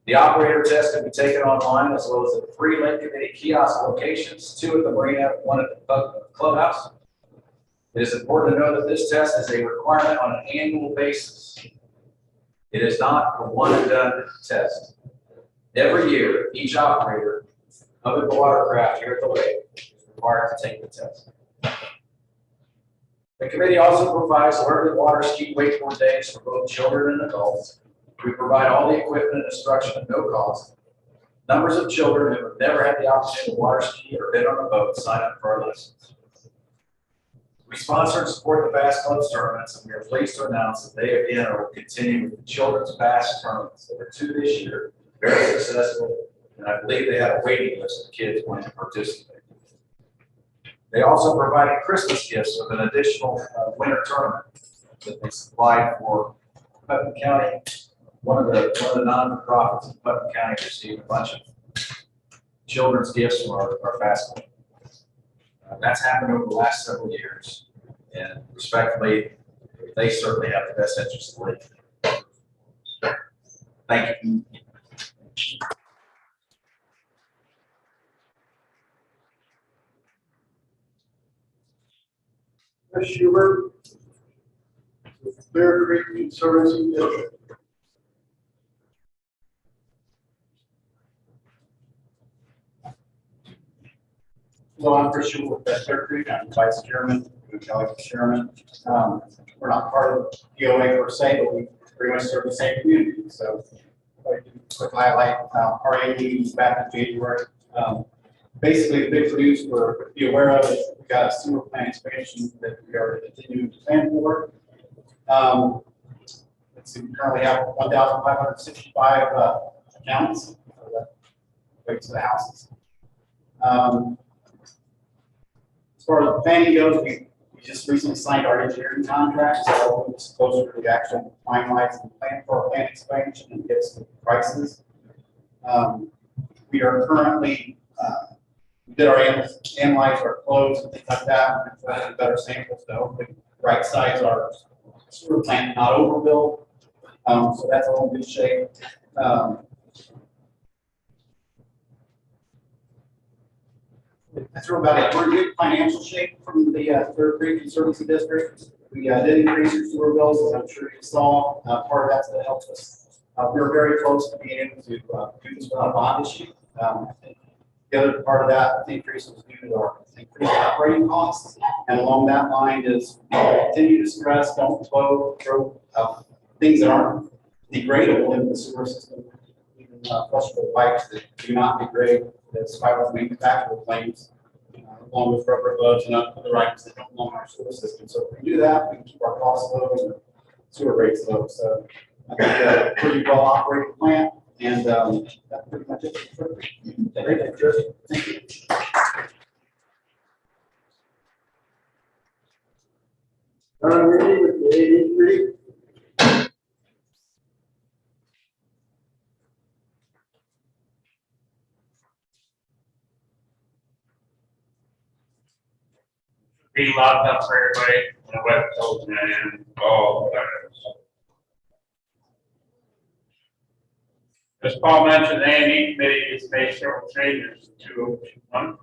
Speaker 10: The operator test can be taken online as well as at 3 Lake Committee kiosk locations, 2 at the marina, 1 at the clubhouse. It is important to know that this test is a requirement on an annual basis. It is not a one and done test. Every year, each operator of the watercraft here at the lake is required to take the test. The committee also provides learning water ski wakeboard days for both children and adults. We provide all the equipment and instruction at no cost. Numbers of children who have never had the opportunity to water ski or been on a boat sign up for our lessons. We sponsor and support the Bass Club's tournaments, and we are pleased to announce that they again will continue with the Children's Bass Tournaments. There were 2 this year, very successful, and I believe they had a waiting list of kids wanting to participate. They also provided Christmas gifts with an additional winter tournament that they supplied for Putnam County. One of the non-profits in Putnam County received a bunch of children's gifts from our Bass Club. That's happened over the last several years, and respectfully, they certainly have the best interest of the league. Thank you.
Speaker 1: Chris Schubert, Clear Creek Conservancy District.
Speaker 11: Hello, I'm Chris Schubert with Clear Creek. I'm Vice Chairman, Kelly Chairman. We're not part of POA per se, but we pretty much serve the same community. So, quick highlight, our A meetings back in January. Basically, the big news to be aware of is we've got a sewer plant expansion that we are continuing to plan for. Let's see, we currently have 1,565 accounts. So that equates to the houses. As far as the planning goes, we just recently signed our engineering contract, so we're just closer to the actual finalizing the plan for our plant expansion and get some prices. We are currently, we did our analyze our flows and things like that, and we're better samples to hopefully right size our sewer plant, not overbuild. So that's all in good shape. That's about it. We're in good financial shape from the Clear Creek Conservancy District. We did increase our sewer bills, as I'm sure you saw. Part of that's to help us. We're very close to being able to do this without a bond issue. I think the other part of that increase was due to our increased operating costs. And along that line is continue to stress, don't throw things that aren't degradable in the sewer system. Even flushable pipes that do not degrade, that's spiral manufacturer claims, along with rubber gloves and other items that don't belong in our sewer system. So if we do that, we can keep our costs low and the sewer rates low. So I think a pretty well operated plant, and that's pretty much it. Thank you.
Speaker 1: With the 83.
Speaker 5: Be locked up for everybody, and the web told me and all that. As Paul mentioned, the A&E committee has made several changes to 2021.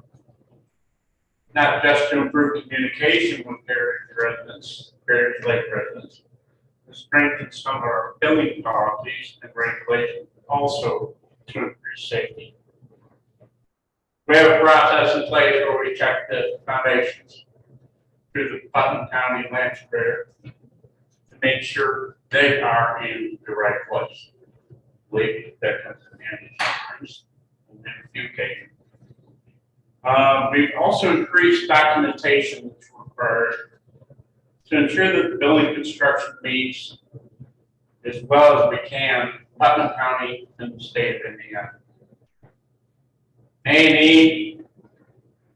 Speaker 5: Not just to improve communication with Preparedness Lake residents, to strengthen some of our billing policies and regulations, also to increase safety. We have a process in place where we check the foundations through the Putnam County Land Surveyor to make sure they are in the right place. Leak victims and insurance in a few cases. We've also increased documentation that's required to ensure that the building construction meets as well as we can Putnam County and the state of Indiana. A&E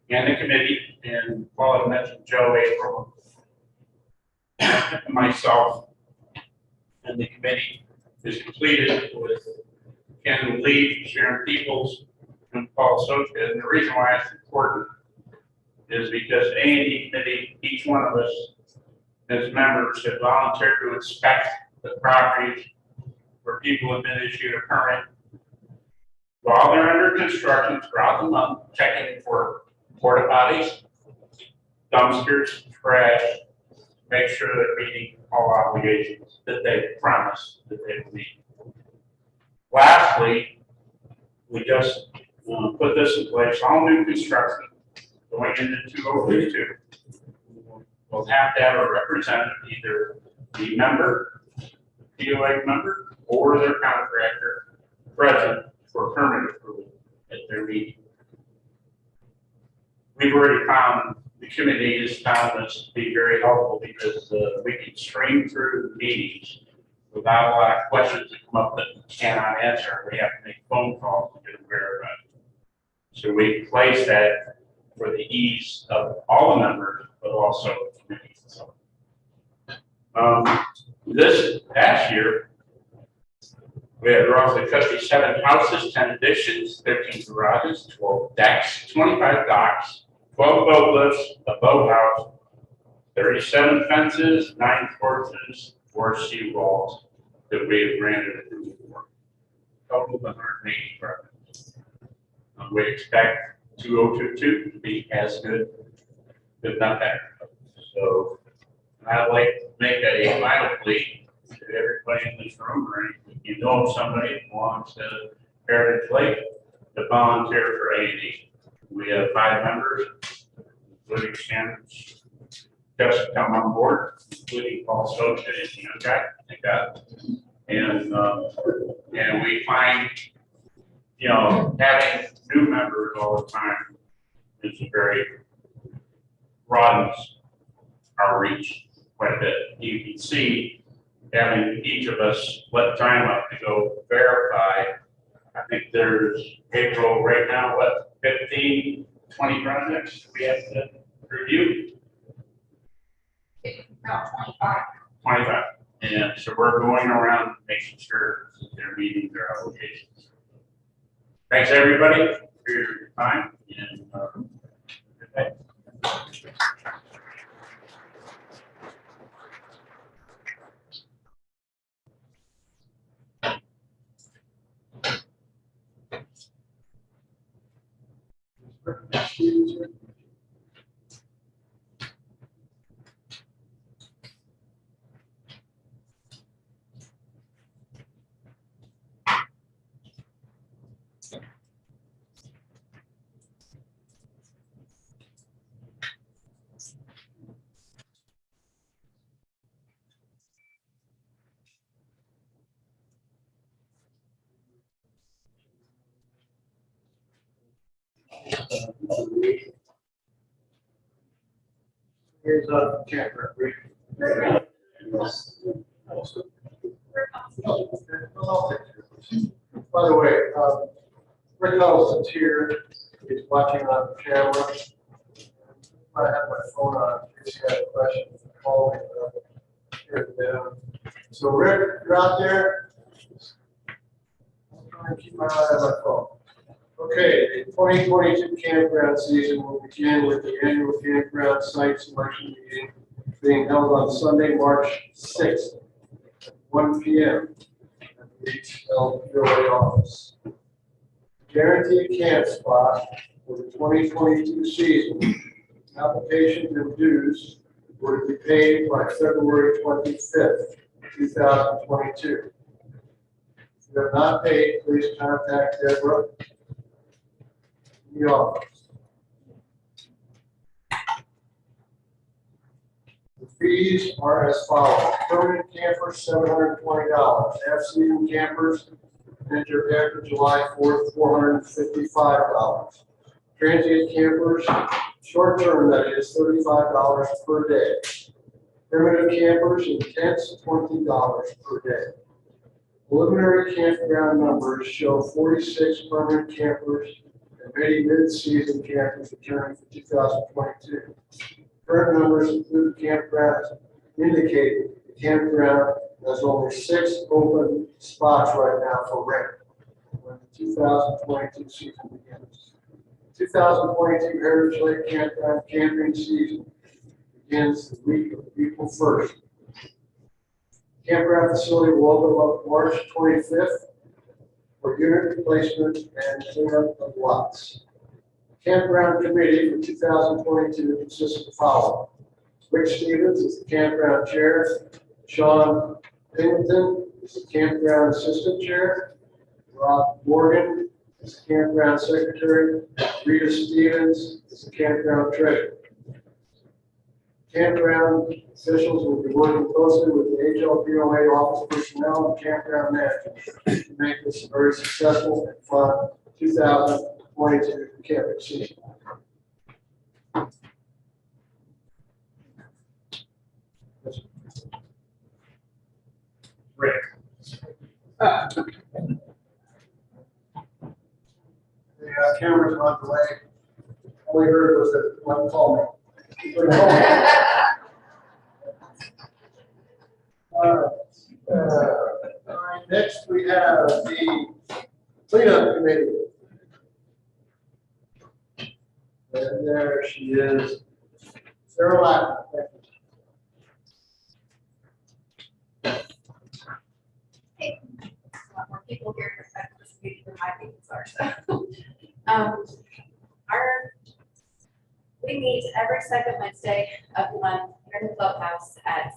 Speaker 5: and the committee, and Paul had mentioned Joe, April, myself, and the committee is completed with Ken Lee, Sharon Peoples, and Paul Socha. And the reason why it's important is because A&E committee, each one of us as members have volunteered to inspect the properties where people have been issued a permit while they're under construction throughout the month, checking for porta potties, dumpsters, trash, make sure they're meeting all obligations that they promised that they would meet. Lastly, we just put this in place, all new construction going into 2032. We'll have to have a representative, either the member, POA member, or their contractor present for permit approval at their meeting. We've already found, the committee has found this to be very helpful because we can stream through the meetings without a lot of questions that come up that we cannot answer. We have to make phone calls to get them verified. So we place that for the ease of all the members, but also the committee. This past year, we had roughly 57 houses, 10 additions, 13 garages, 12 decks, 25 docks, 12 boat lifts, a boathouse, 37 fences, 9 porches, 4 seawalls that we have granted approval for. Total of 180 projects. We expect 2022 to be as good, if not better. So I'd like to make a final plea to everybody in this room, or if you know of somebody who belongs to Heritage Lake, to volunteer for A&E. We have 5 members, including Shannon, just come on board, including Paul Socha and the young guy, thank God. And we find, you know, having new members all the time is very broadens our reach quite a bit. You can see having each of us split time up to go verify. I think there's April right now, what, 15, 20 projects we have to review?
Speaker 7: About 25.
Speaker 5: 25. And so we're going around making sure that they're meeting their obligations. Thanks everybody for your time and good day.
Speaker 1: Here's a chapter. By the way, Rick Ellison's here. He's watching on camera. I have my phone on in case you have questions. Call me. Here it down. So Rick, you're out there. I'm trying to keep my eye on my phone. Okay, the 2022 campground season will begin with the annual campground site selection meeting being held on Sunday, March 6th at 1 p.m. at the hlpoa office. Guaranteed camp spot for the 2022 season. Applications and dues were to be paid by February 25th, 2022. If you have not paid, please contact Deborah in the office. The fees are as follows. Permanent campers, $720. Half-season campers, enter after July 4th, $455. Transient campers, short-term that is, $35 per day. Primitive campers and tents, $20 per day. Preliminary campground numbers show 46 permanent campers and many mid-season campers returning for 2022. Current numbers include campgrounds indicating the campground has only 6 open spots right now for rent when the 2022 season begins. 2022 Heritage Lake Campground camping season begins the week of April 1st. Campground facility will open up March 25th for unit replacement and cleanup of lots. Campground committee for 2022 consists of the following. Rick Stevens is the campground chair. Sean Pingleton is the campground assistant chair. Rob Morgan is the campground secretary. Rita Stevens is the campground treasurer. Campground officials will be working closely with the hlpoa office personnel and campground managers to make this a very successful and fun 2022 camping season.
Speaker 8: Rick.
Speaker 1: The cameras on the way. All we heard was that one call me. All right, next we have the cleanup committee. And there she is, Sarah Lappin.
Speaker 7: Hey, a lot more people here to respect this meeting than my meetings are, so. We meet every second Wednesday of the month here in the clubhouse at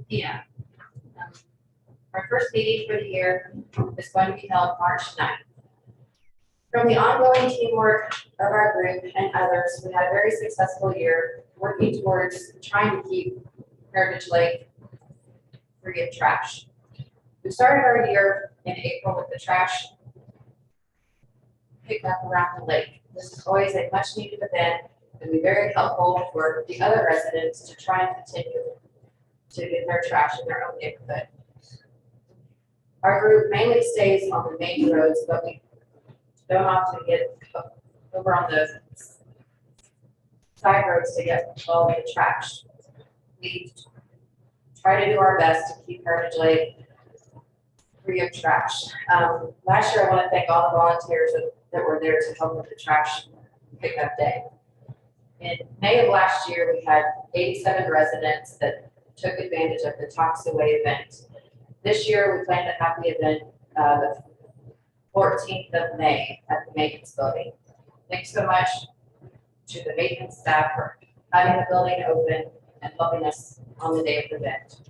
Speaker 7: yeah. Our first meeting for the year is going to be held March 9th. From the ongoing teamwork of our group and others, we had a very successful year working towards trying to keep Heritage Lake free of trash. We started our year in April with the trash pickup around the lake. This is always a much needed event and be very helpful for the other residents to try and continue to get their trash in their own neighborhood. Our group mainly stays on the main roads, but we don't often get over on the side roads to get all the trash. We try to do our best to keep Heritage Lake free of trash. Last year, I want to thank all the volunteers that were there to help with the trash pickup day. In May of last year, we had 87 residents that took advantage of the Talks Away event. This year, we plan to have the event the 14th of May at the maintenance building. Thanks so much to the maintenance staff for having the building open and helping us on the day of the event.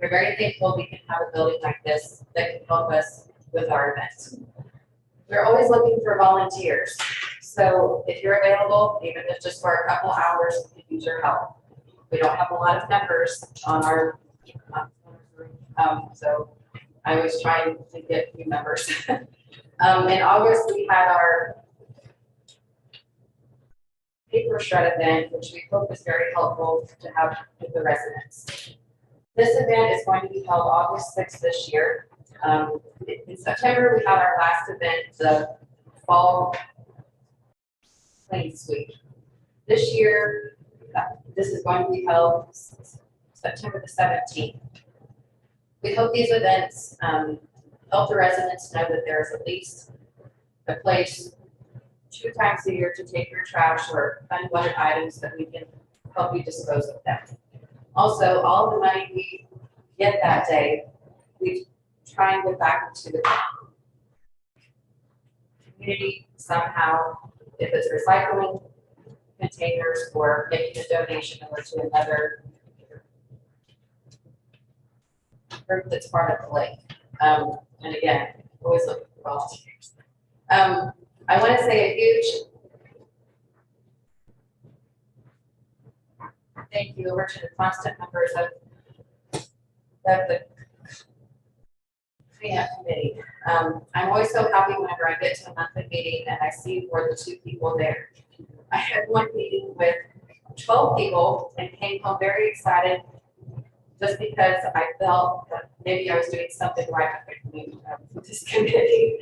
Speaker 7: We're very thankful we can have a building like this that can help us with our events. We're always looking for volunteers. So if you're available, even if just for a couple hours, we can use your help. We don't have a lot of members on our so I was trying to get new members. In August, we had our paper shred event, which we hope is very helpful to have with the residents. This event is going to be held August 6th this year. In September, we had our last event, the fall clean sweep. This year, this is going to be held September the 17th. We hope these events help the residents know that there is at least a place 2 times a year to take your trash or unwanted items that we can help you dispose of them. Also, all the money we get that day, we try and get back into the community somehow, if it's recycling containers or making a donation over to another group that's part of the lake. And again, always looking for volunteers. I want to say a huge thank you over to the constant members of the cleanup committee. I'm always so happy whenever I get to a monthly meeting and I see more than 2 people there. I had one meeting with 12 people and came home very excited just because I felt that maybe I was doing something right with this committee.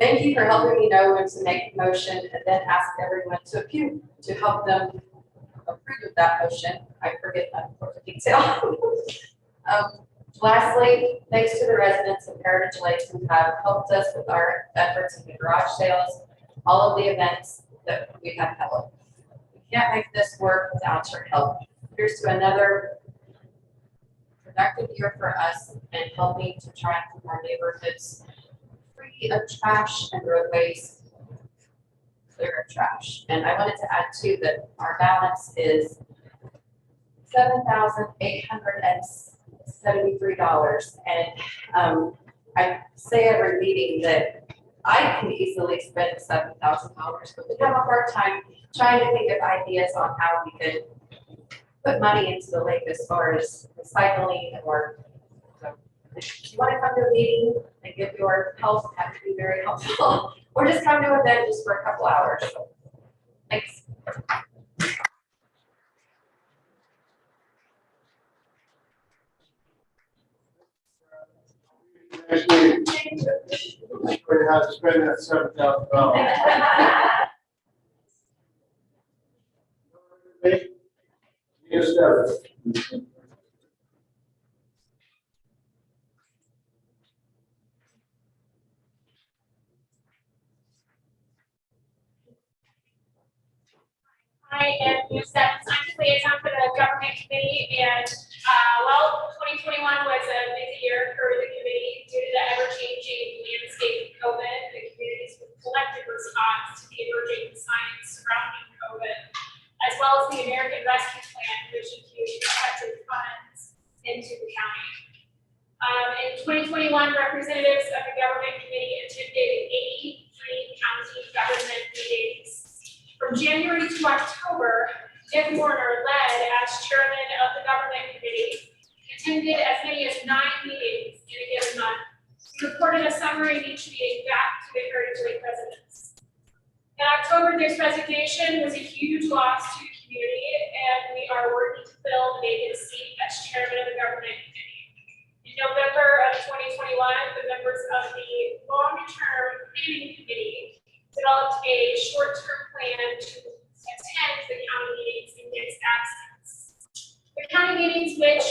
Speaker 7: Thank you for helping me know when to make a motion and then ask everyone to help them approve of that motion. I forget that important detail. Lastly, thanks to the residents of Heritage Lakes who have helped us with our efforts in the garage sales, all of the events that we have held. We can't make this work without your help. Here's to another productive year for us and helping to try and keep our neighborhoods free of trash and roadways clear of trash. And I wanted to add too that our balance is $7,873. And I say every meeting that I can easily spend $7,000, but we have a hard time trying to think of ideas on how we could put money into the lake as far as recycling or, so if you want to come to a meeting and give your help, have to be very helpful, or just come to an event just for a couple hours. Thanks.
Speaker 1: Next meeting, show you how to spend that $7,000. Yes, sir.
Speaker 12: I am Ms. Stebbins. I'm the liaison for the government committee, and 2021 was a busy year for the committee due to the ever-changing landscape of COVID. The community's collective response to the emerging science surrounding COVID, as well as the American Rescue Plan, which infused effective funds into the county. In 2021, representatives of the government committee attended 83 county government meetings. From January to October, Dick Warner led as chairman of the government committee, attended as many as 9 meetings in a given month. He reported a summary of each meeting back to the Heritage Lake residents. In October, Dick's resignation was a huge loss to the community, and we are working to fill the vacant seat as chairman of the government committee. In November of 2021, the members of the long-term planning committee developed a short-term plan to attend the county meetings in Dick's absence. The county meetings which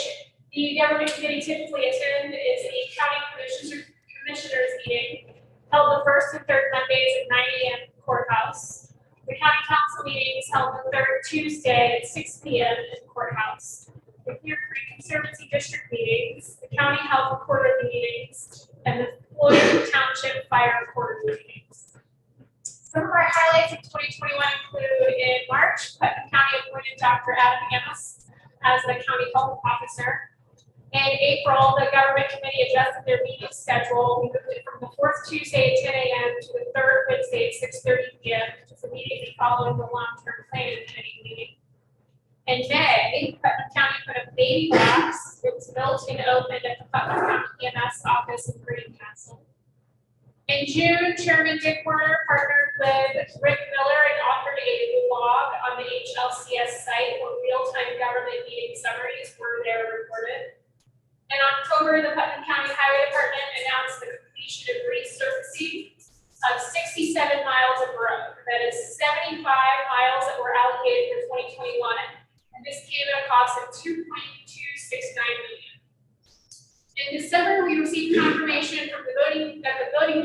Speaker 12: the government committee typically attend is the county commissioners meeting, held the first and third Mondays at 9 a.m. in the courthouse. The county council meetings held the third Tuesday at 6 p.m. in the courthouse. The Clear Creek Conservancy District meetings, the county held the quarterly meetings, and the Floyd Township Fire quarterly meetings. Some of our highlights of 2021 include in March, Putnam County appointed Dr. Adam Amos as the county health officer. In April, the government committee adjusted their meeting schedule. We moved it from the fourth Tuesday at 10 a.m. to the third Wednesday at 6:30 p.m., which is immediately following the long-term planning committee meeting. In May, Putnam County put a baby box. It was built and opened at the Putnam County EMS office in Greencastle. In June, Chairman Dick Warner partnered with Rick Miller and authored a blog on the HLCS site where real-time government meeting summaries were there recorded. In October, the Putnam County Highway Department announced the completion of resurfacing of 67 miles of road. That is 75 miles that were allocated for 2021, and this came at a cost of $2.269 million. In December, we received confirmation from the voting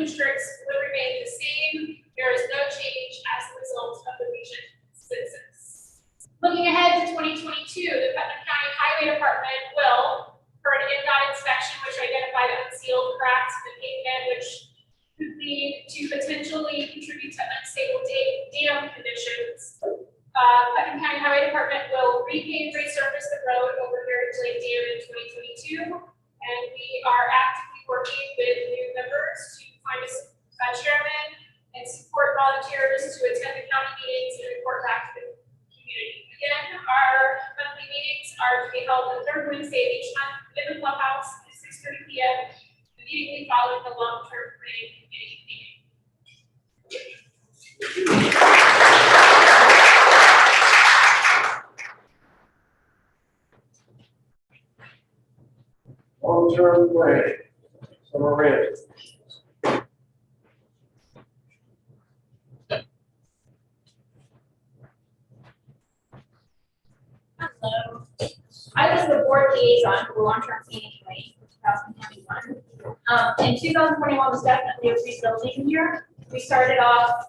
Speaker 12: districts will remain the same. There is no change as a result of the region census. Looking ahead to 2022, the Putnam County Highway Department will, for an NDOT inspection, which identified unsealed cracks in the pavement, which could lead to potentially contribute to unstable dam conditions. Putnam County Highway Department will repave, resurface the road over Heritage Lake Dam in 2022. And we are actively working with new members to find a chairman and support volunteers to attend the county meetings and report back to the community. Again, our monthly meetings are to be held the third Wednesday of each month in the clubhouse at 6:30 p.m. immediately following the long-term planning committee meeting.
Speaker 1: Long-term planning, Summer Ranch.
Speaker 12: Hello. I was the board liaison for the long-term planning committee. 2021. And 2021 was definitely a rebuilding year. We started off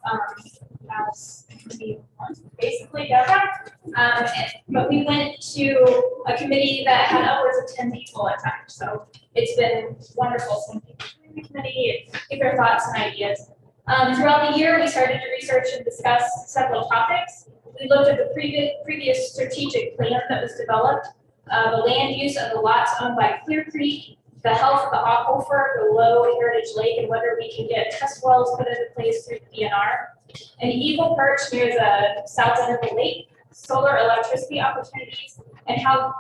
Speaker 12: as committee one, basically, but we went to a committee that had upwards of 10 people at times. So it's been wonderful seeing people in the committee and give their thoughts and ideas. Throughout the year, we started to research and discuss several topics. We looked at the previous strategic plan that was developed, the land use of the lots owned by Clear Creek, the health of the aquifer below Heritage Lake, and whether we can get test wells put into place through the DNR. An eagle perch near the south end of the lake, solar electricity opportunities, and how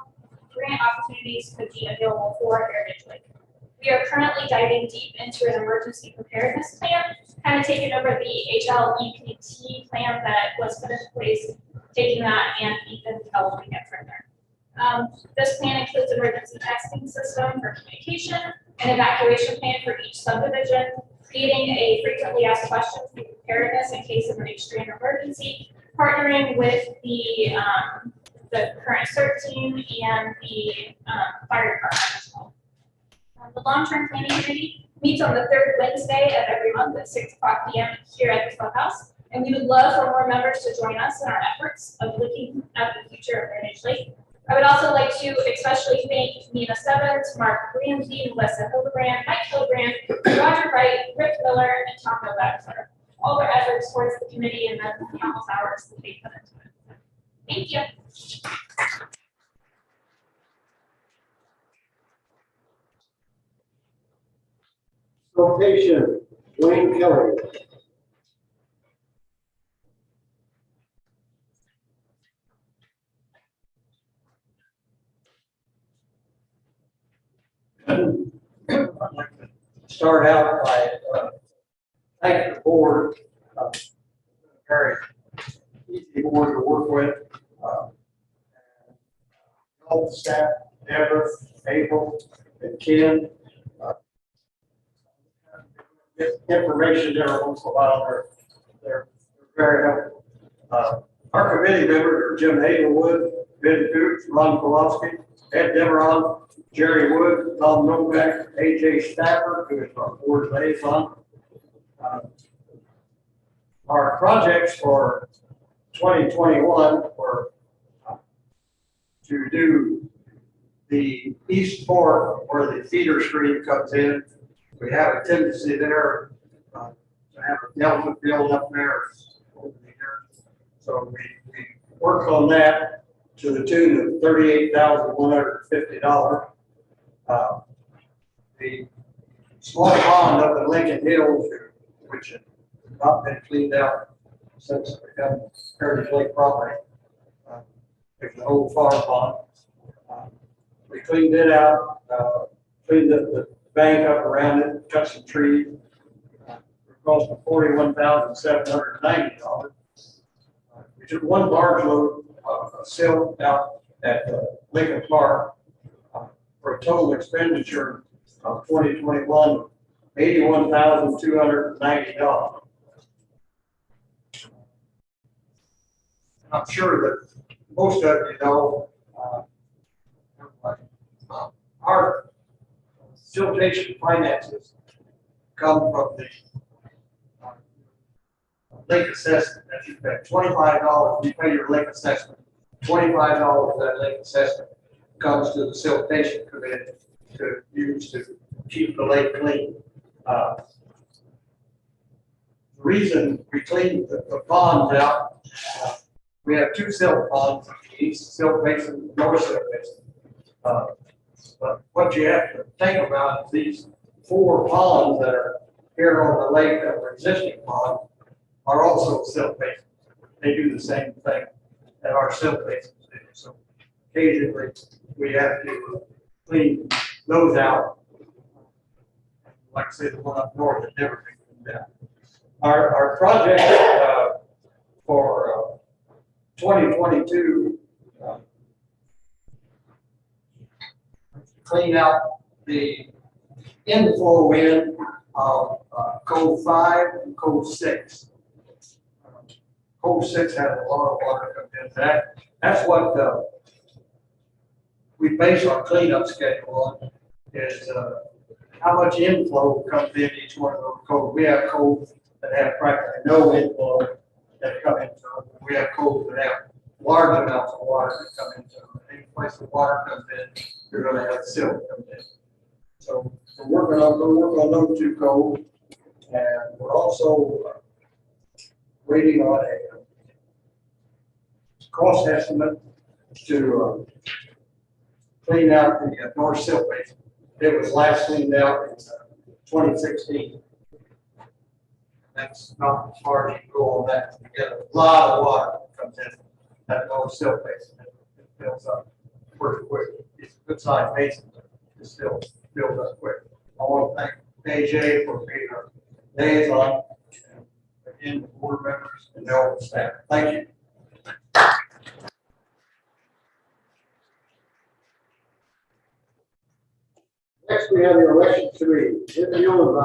Speaker 12: grant opportunities could be available for Heritage Lake. We are currently diving deep into an emergency preparedness plan, kind of taking over the hlpoa plan that was put into place, taking that and even developing it further. This plan includes emergency texting system for communication, an evacuation plan for each subdivision, creating a frequently asked questions for preparedness in case of an extreme emergency, partnering with the current CERT team and the fire department as well. The long-term planning committee meets on the third Wednesday of every month at 6 p.m. here at the clubhouse, and we would love for more members to join us in our efforts of looking at the future of Heritage Lake. I would also like to especially thank Nina Stebbins, Mark Ramsey, Melissa Hildebrand, Mike Hildebrand, Roger Wright, Rick Miller, and Tom Novak for all their efforts towards the committee and the countless hours that they put into it. Thank you.
Speaker 1: Location, Wayne Kelly.
Speaker 13: I'd like to start out by thanking the board. Very easy board to work with. All the staff, Deborah, April, and Ken. Get information there once in a while. They're very helpful. Our committee members are Jim Hazelwood, Ben Coots, Ron Kowalski, Ed Deveron, Jerry Wood, Tom Novak, AJ Stafford, who is our board liaison. Our projects for 2021 were to do the east fork where the feeder stream comes in. We have a tendency there to have a delta build up there over the years. So we worked on that to the tune of $38,150. The small pond up in Lincoln Hills, which has not been cleaned out since it became Heritage Lake property. It's an old farm pond. We cleaned it out, cleaned the bank up around it, cut some trees. It cost $41,790. We took one barge load of silt out at Lincoln Park for a total expenditure of 2021, $81,290. I'm sure that most of you know our siltation finances come from the lake assessment. That you pay $25, you pay your lake assessment. $25 of that lake assessment comes to the siltation committee to use to keep the lake clean. The reason we clean the ponds out, we have two silt ponds, east silt basin, north silt basin. But what you have to think about is these four ponds that are here on the lake that were existing ponds are also silt basins. They do the same thing that our silt basins do. So occasionally we have to clean those out. Like I said, the one up north has never been cleaned out. Our project for 2022 clean out the inflow in of code 5 and code 6. Code 6 has a lot of water coming in. That's what we base our cleanup schedule on, is, how much inflow comes in each one of those codes. We have codes that have practically no inflow that come into them. We have codes that have large amounts of water that come into them. Any place the water comes in, you're gonna have silt come in. So we're working on those two codes, and we're also waiting on a cost estimate to clean out the north silt basin. It was last cleaned out in 2016. That's not as far as you go on that. You get a lot of water that comes in that north silt basin. It fills up pretty quick. It's a good sized basin, but it still fills up quick. I want to thank AJ for being our liaison, and again, the board members and their whole staff. Thank you.
Speaker 1: Next, we have the election committee. If you'll,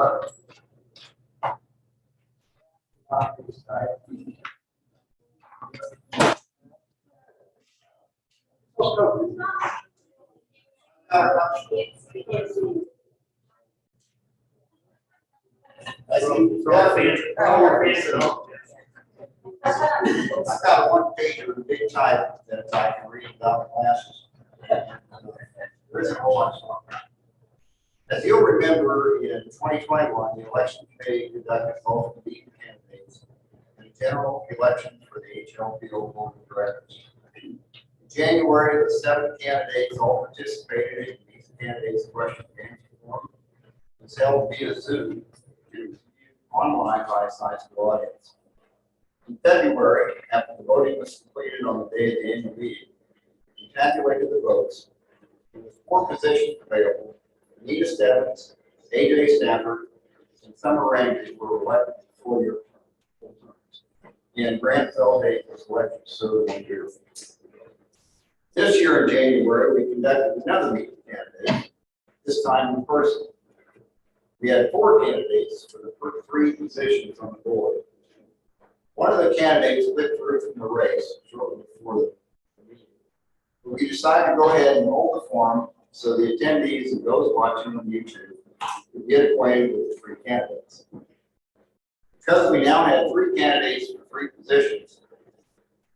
Speaker 3: I've got one page with a big type that I can read without glasses. There isn't a whole lot of stuff. As you'll remember, in 2021, the election committee conducted both lead candidates and a general election for the hlpoa board of directors. In January, the 7 candidates all participated in these candidates' question and answer forum. It was held via Zoom and online by a sizable audience. In February, after the voting was completed on the day of the annual meeting, we tabulated the votes. There were 4 positions available. Anita Stebbins, AJ Stafford, and Summer Ranger were elected to 4-year terms. And Grant Feldate was elected to serve 1 year. This year in January, we conducted another meeting of candidates, this time in person. We had 4 candidates for the 3 positions on the board. One of the candidates withdrew from the race shortly before the meeting. But we decided to go ahead and hold the forum so the attendees and those watching on YouTube could get acquainted with the 3 candidates. Because we now had 3 candidates for 3 positions,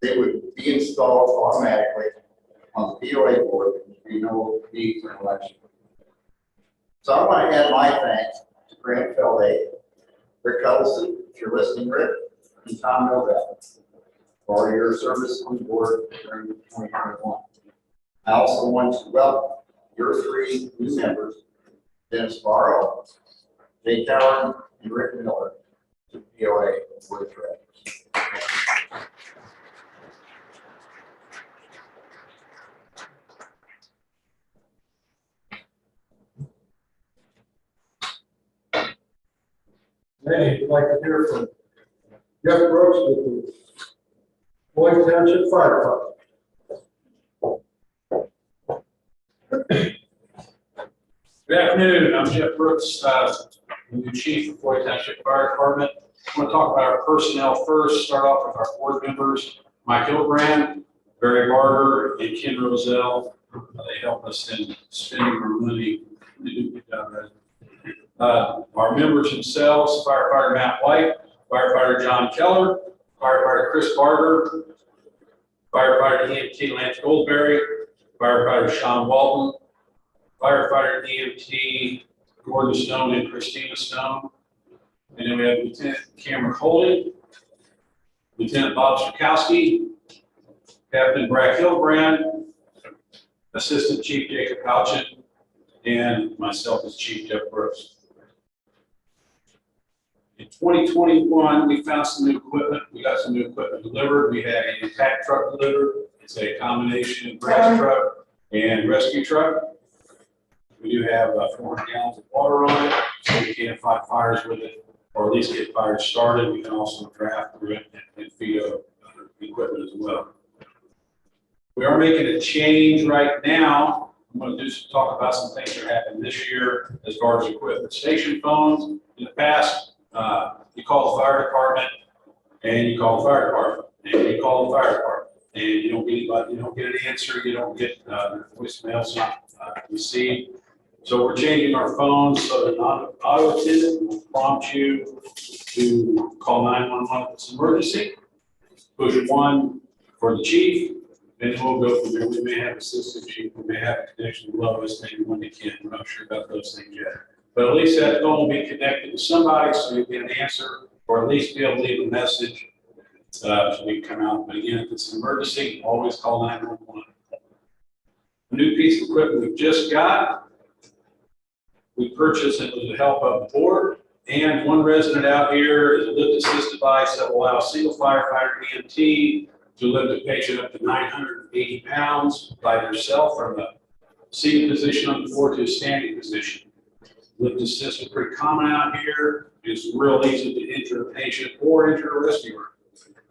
Speaker 3: they would be installed automatically on the POA board. There would be no need for an election. So I want to add my thanks to Grant Feldate, Rick Huddleston, if you're listening, Rick, and Tom Novak for your service on the board during 2021. I also want to welcome your 3 new members, Dennis Barrow, Jay Tower, and Rick Miller, to the POA board of directors.
Speaker 1: Hey, I'd like to hear from Jeff Brooks with the Floyd Township Fire Department.
Speaker 14: Good afternoon, I'm Jeff Brooks, the new chief of Floyd Township Fire Department. I want to talk about our personnel first, start off with our board members, Mike Hilbrand, Barry Barger, and Ken Roselle. They help us in spending our money. They do a good job, guys. Our members themselves, firefighter Matt White, firefighter John Keller, firefighter Chris Barger, firefighter EMT Lance Goldberry, firefighter Sean Walton, firefighter EMT Gordon Stone and Christina Stone. And then we have Lieutenant Cameron Holding, Lieutenant Bob Strakowski, Captain Brad Hilbrand, Assistant Chief Jacob Houchin, and myself as Chief Jeff Brooks. In 2021, we found some new equipment. We got some new equipment delivered. We had a impact truck delivered. It's a combination of grass truck and rescue truck. We do have 400 gallons of water on it, so we can fight fires with it, or at least get fires started. We can also draft through it and feed equipment as well. We are making a change right now. I'm going to talk about some things that happened this year as far as equipment. Station phones, in the past, you call the fire department and you call the fire department and you call the fire department and you don't get an answer, you don't get voicemails not received. So we're changing our phones so that auto attendant will prompt you to call 911 if it's an emergency. Push 1 for the chief, and then we'll go from there. We may have assistant chief, we may have a connection with Lois, maybe when they can. We're not sure about those things yet. But at least that phone will be connected to somebody so you get an answer, or at least be able to leave a message so we can come out. But again, if it's an emergency, always call 911. A new piece of equipment we've just got, we purchased it with the help of the board. And one resident out here is a lift assist device that will allow a single firefighter EMT to lift a patient up to 980 pounds by themselves from a seated position on the floor to a standing position. Lift assist is pretty common out here. It's real easy to enter a patient or enter a rescuer.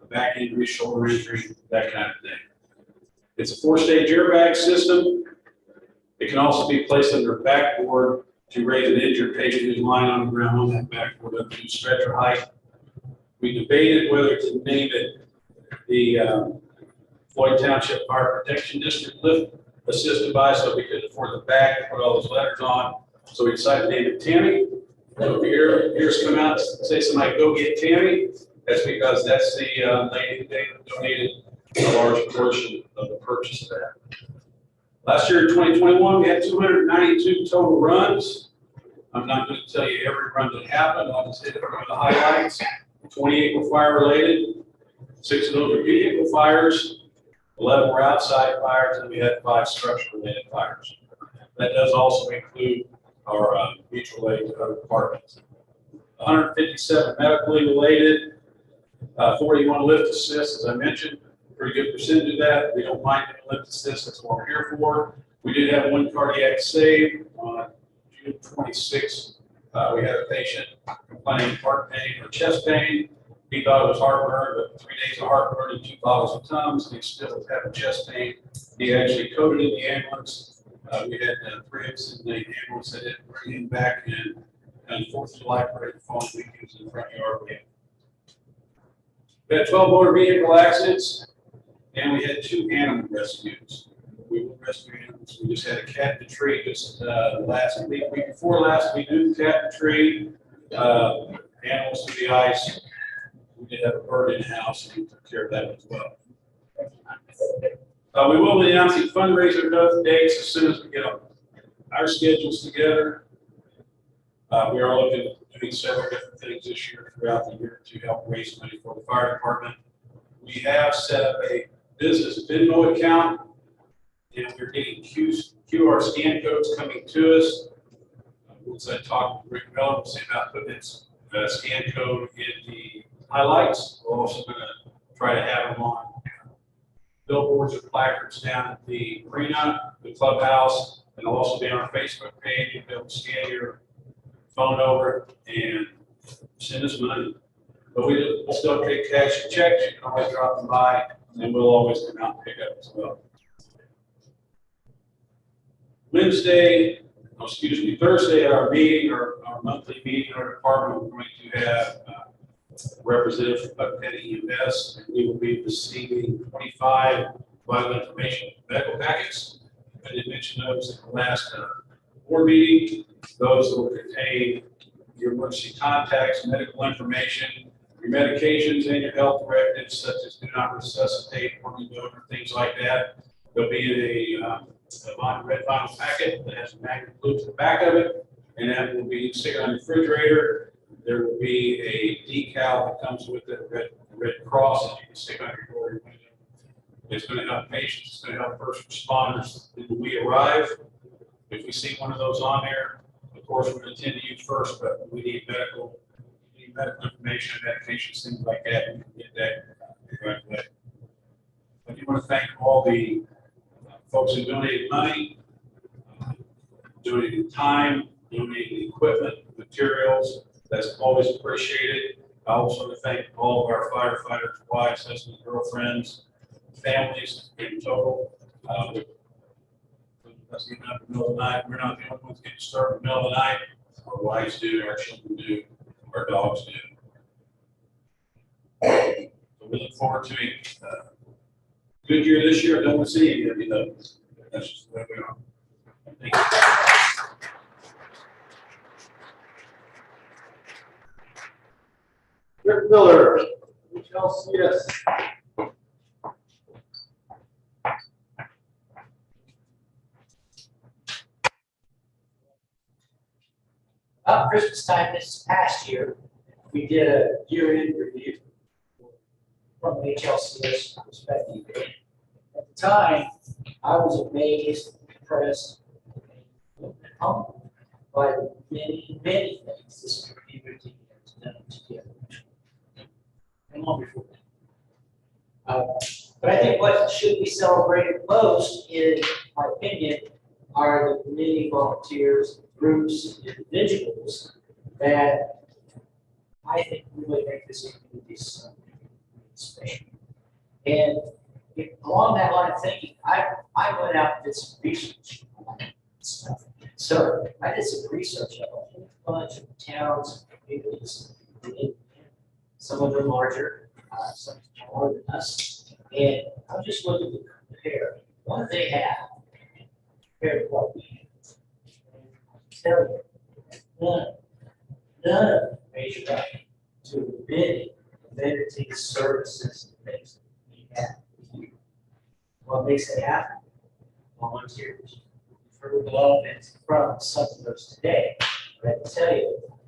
Speaker 14: A back injury, shoulder injury, that kind of thing. It's a 4-stage airbag system. It can also be placed under a backboard to raise an injured patient who's lying on the ground on that backboard up to stretcher height. We debated whether to name it the Floyd Township Fire Protection District lift assist device, so we could afford the bag to put all those letters on. So we decided to name it Tammy. So here's come out and say somebody go get Tammy. That's because that's the lady that donated a large portion of the purchase of that. Last year in 2021, we had 292 total runs. I'm not going to tell you every run that happened. I'll just hit some of the highlights. 28 were fire related. 6 of those were vehicle fires. 11 were outside fires, and we had 5 structure related fires. That does also include our mutual aid to other departments. 157 medically related, 41 lift assists, as I mentioned. Pretty good percentage of that. We don't mind any lift assist, that's what we're here for. We did have 1 cardiac save on June 26th. We had a patient complaining of heart pain or chest pain. He thought it was heartburn, but 3 days of heartburn and 2 bottles of Tums, and he still was having chest pain. He actually coded in the ambulance. We had 3 of us in the ambulance that didn't bring him back in. And 4th of July parade the following week, he was in the front yard with him. We had 12 motor vehicle accidents. And we had 2 animal rescues. We will rescue animals. We just had a cat in the tree just last week before last. We did the cat in the tree, animals through the ice. We did have a bird in the house, and we took care of that as well. We will be announcing fundraiser dates as soon as we get our schedules together. We are looking at doing several different things this year throughout the year to help raise money for the fire department. We have set up a business Venmo account, and we're getting QR scan codes coming to us. Once I talk with Rick Bell, we'll see about putting its scan code in the highlights. We're also going to try to have them on billboards or placards down at the arena, the clubhouse, and they'll also be on our Facebook page. You'll be able to scan your phone over and send us money. But we'll still take cash and checks. You can always drop them by, and we'll always come out and pick up as well. Thursday at our meeting, our monthly meeting in our department, we're going to have representative from Buck County EMS, and we will be receiving 25 vital information medical packets. I did mention those at the last board meeting. Those will contain your emergency contacts, medical information, your medications, and your health directives, such as do not resuscitate, organ donor, things like that. There'll be a red vinyl packet that has a magnet loop to the back of it, and that will be stick on the refrigerator. There will be a decal that comes with it, a red cross that you can stick on your door. It's going to help patients, it's going to help first responders when we arrive. If we see one of those on there, of course, we're going to tend to use first, but we need medical information, medications, things like that. You can get that right away. I do want to thank all the folks who donated money, donated time, donated equipment, materials. That's always appreciated. I also want to thank all of our firefighters, wives, husbands, girlfriends, families in total. Let's get up in the middle of the night. We're not the only ones getting started in the middle of the night. Our wives do, our children do, our dogs do. So we look forward to a good year this year. I don't want to see any of you though. That's just the way we are. Thank you.
Speaker 1: Rick Miller, HLCS.
Speaker 2: About Christmas time this past year, we did a year-end review from the HLCS perspective. At the time, I was amazed, impressed, and humbled by the many, many things this community has done together. And long before that. But I think what should be celebrated most, in my opinion, are the many volunteers, groups, individuals that I think really make this community something special. And along that line of thinking, I went out and did some research on stuff. So I did some research on a whole bunch of towns and communities. Some of them larger, some smaller than us. And I'm just looking to compare what they have compared to what we have. Tell you, none of them measure up to the many amenities, services, and things that we have here. What makes it happen? Volunteers. We've heard development from some of those today. But I can tell you,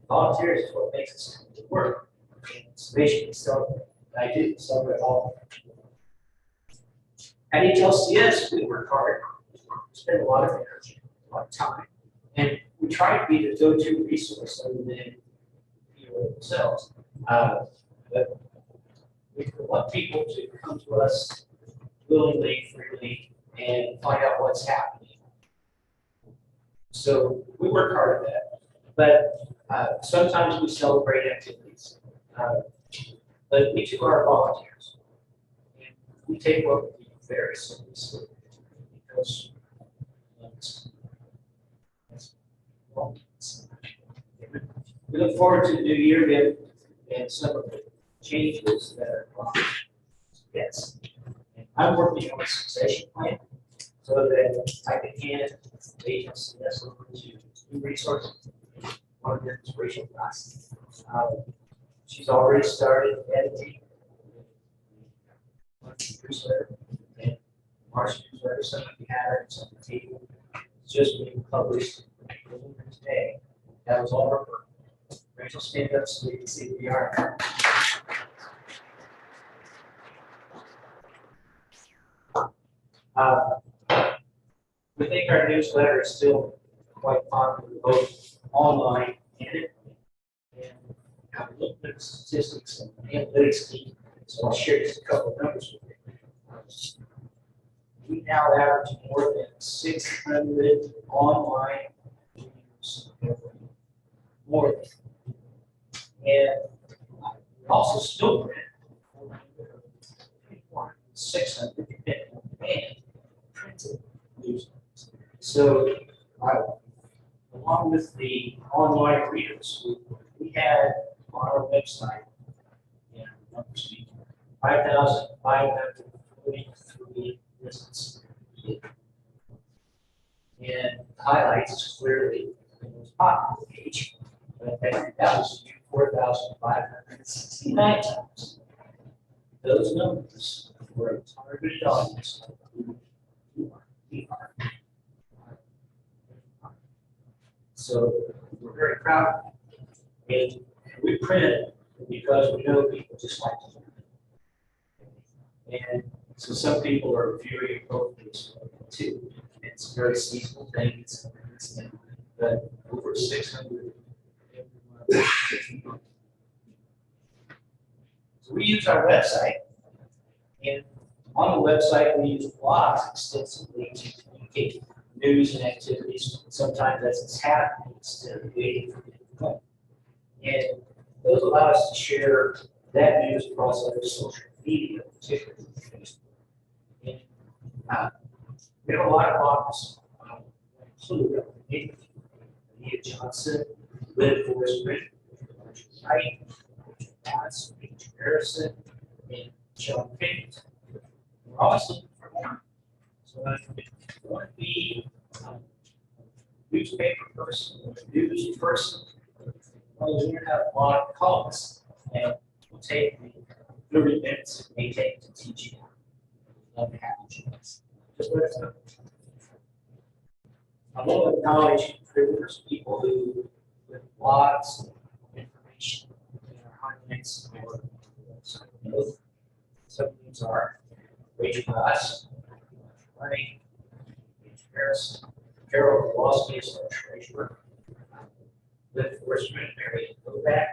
Speaker 2: volunteers is what makes us come to work. And it's basically celebrate. I do celebrate all of them. At HLCS, we work hard. We spend a lot of energy, a lot of time. And we try to be the go-to resource other than themselves. But we want people to come to us willingly, freely, and find out what's happening. So we work hard at that. But sometimes we celebrate activities. But we too are volunteers. And we take what we do very seriously because we look forward to the new year and some of the changes that are coming. Yes. And I'm working on a succession plan so that I can hand the HLCS over to new resources. One of them is Rachel Glass. She's already started editing newsletter and March newsletter. Some of you have it, it's on the table. It's just being published today. That was all her work. Rachel, stand up so we can see who you are. We think our newsletter is still quite popular, both online and in print. And I've looked at the statistics and analytics team, so I'll share just a couple of numbers with you. We now average more than 600 online reviews every year. More than. And we also still print 600 depending on demand printed newsletters. So along with the online readers, we had on our website, 5,543 visits. And highlights clearly the most popular page, but that was 4,569 times. Those numbers were a targeted audience. So we're very proud of it. And we print it because we know people just like to learn. And so some people are viewing both these too. It's a very seasonal thing. But over 600 every month. So we use our website. And on the website, we use blogs extensively to communicate news and activities. Sometimes as it's happening instead of waiting for it to come. And those allow us to share that news across other social media, particularly Facebook. And we have a lot of blogs, including Leah Johnson, Lynn Forsman, Wright, Watts, Peter Harrison, and John Payton. We're always looking for more. So if you want to be a newspaper person or a news person, well, you're going to have a lot of calls. And will take the 30 minutes it may take to teach you. Love to have you join us. Just let us know. I want to acknowledge contributors, people who with lots of information in our highlights or website. Some of these are Rachel Glass, Ray, Harris, Carol Kowalski is our treasurer, Liv Forsman, Mary Novak,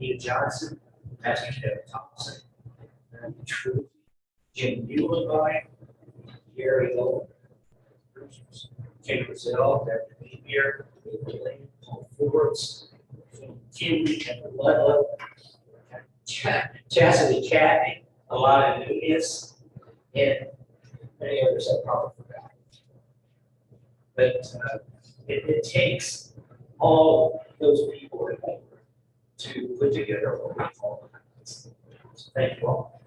Speaker 2: Nita Johnson, Pastor Kevin Thompson, Mary True, Jim Muhlenbein, Gary Lowe, Jim Brazil, Dr. Beer, Paul Forbes, Kim and Ludlow, Chastity Catney, Alana Nunez, and many others I probably forgot. But it takes all those people to put together what we call this. So thank you all.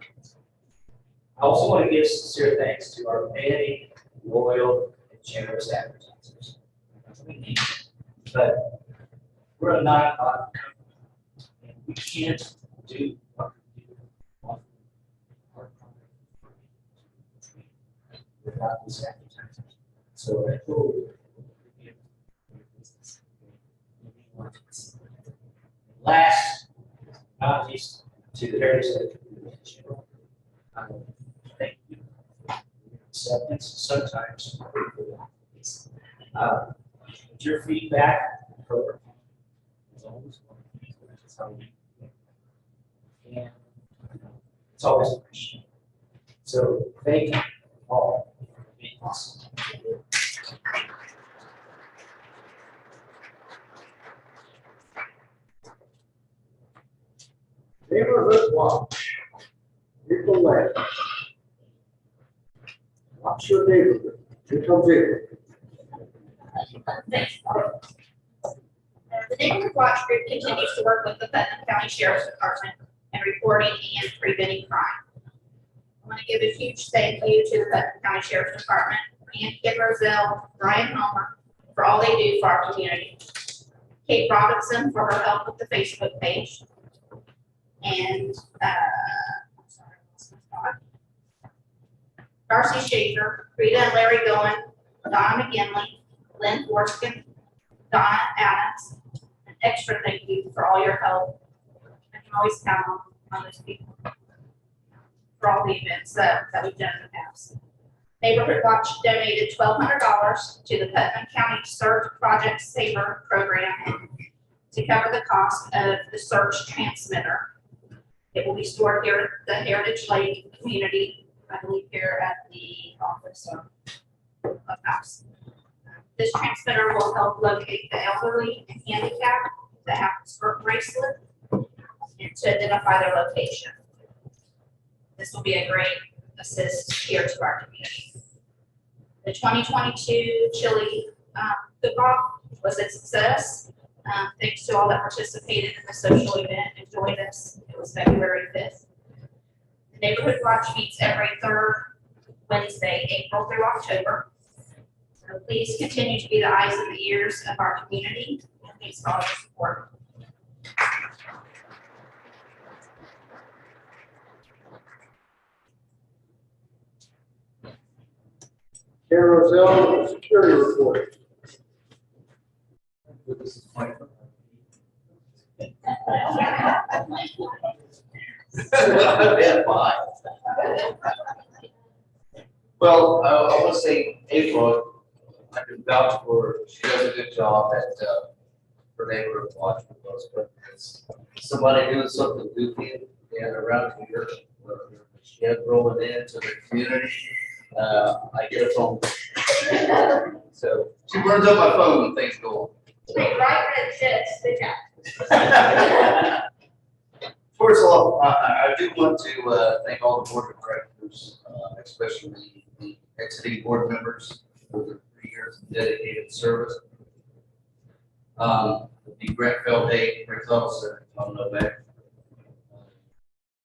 Speaker 2: I also want to give sincere thanks to our many loyal and generous advertisers. We need them, but we're a non-profit company, and we can't do what we do on our product without these advertisers. So I hope last, not least, to the Heritage Lake Community. Thank you for your acceptance. Sometimes your feedback is always welcome. And it's always appreciated. So thank you all for being awesome.
Speaker 13: Neighborhood watch. People left. Watch your neighborhood. Here comes April.
Speaker 15: Thanks. The Neighborhood Watch Group continues to work with the Putnam County Sheriff's Department in reporting and preventing crime. I want to give a huge thank you to the Putnam County Sheriff's Department and Kim Roselle, Brian Homer for all they do for our community. Kate Robinson for her help with the Facebook page. And Darcy Schaefer, Rita and Larry Goen, Donna McGinley, Lynn Forskin, Donna Adams. An extra thank you for all your help. I can always count on those people for all the events that we've done in the past. Neighborhood Watch donated $1,200 to the Putnam County Search Project Saver program to cover the cost of the search transmitter. It will be stored here at the Heritage Lake community, I believe here at the office of house. This transmitter will help locate the elderly and handicapped that have the SPIRT bracelet and to identify their location. This will be a great assist here to our community. The 2022 Chili cook-off was a success. Thanks to all that participated in the social event and joined us. It was February 5th. The Neighborhood Watch meets every third Wednesday, April through October. So please continue to be the eyes and the ears of our community, and thanks for all your support.
Speaker 13: Karen Roselle, security report.
Speaker 3: Well, I want to say April, I can vouch for, she does a good job at her neighborhood watch with us, but it's somebody doing something goofy and around here, she had rolling into the community, I get a phone. So she burns up my phone when things go on.
Speaker 15: Big bright red sheds, big hat.
Speaker 3: First of all, I do want to thank all the board of directors, especially the exiting board members for their 3 years of dedicated service. The Brett Feldhay, Rick Huddleston, Tom Novak,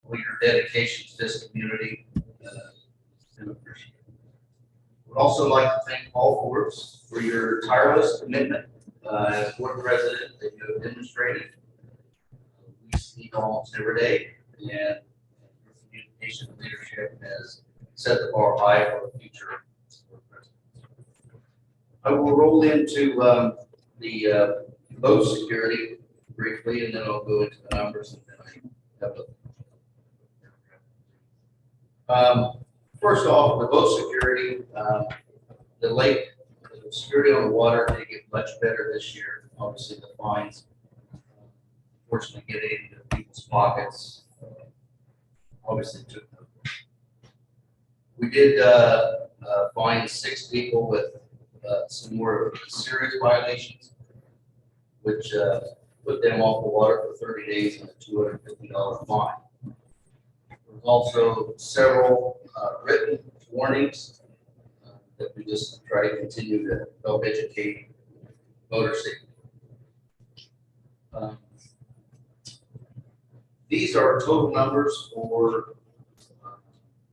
Speaker 3: for your dedication to this community. And appreciate it. Would also like to thank Paul Forbes for your tireless commitment as board president that you have demonstrated. We see calls every day, and your communication leadership has set the bar high for the future. I will roll into the boat security briefly, and then I'll go into the numbers. And then I have first off, the boat security, the lake, the security on the water did get much better this year. Obviously, the fines, fortunately, get into people's pockets. Obviously, took them. We did fine 6 people with some more serious violations, which put them off the water for 30 days and a $250 fine. There was also several written warnings that we just try to continue to help educate motor safety. These are total numbers for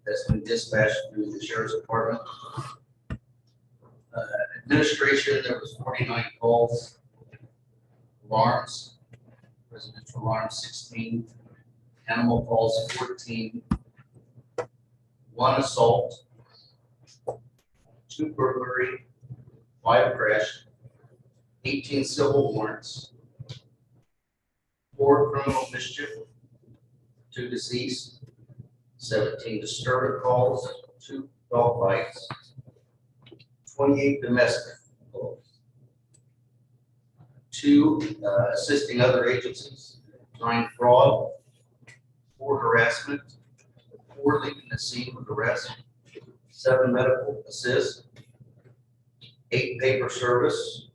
Speaker 3: that's been dispatched through the sheriff's department. Administration, there was 49 calls. Alarms, residential alarms 16, animal calls 14, 1 assault, 2 burglary, 5 crash, 18 civil warrants, 4 criminal mischief, 2 deceased, 17 disturbance calls, 2 dog bites, 28 domestic calls, 2 assisting other agencies, 9 fraud, 4 harassment, 4 leaving the scene with arrest, 7 medical assist, 8 paper service,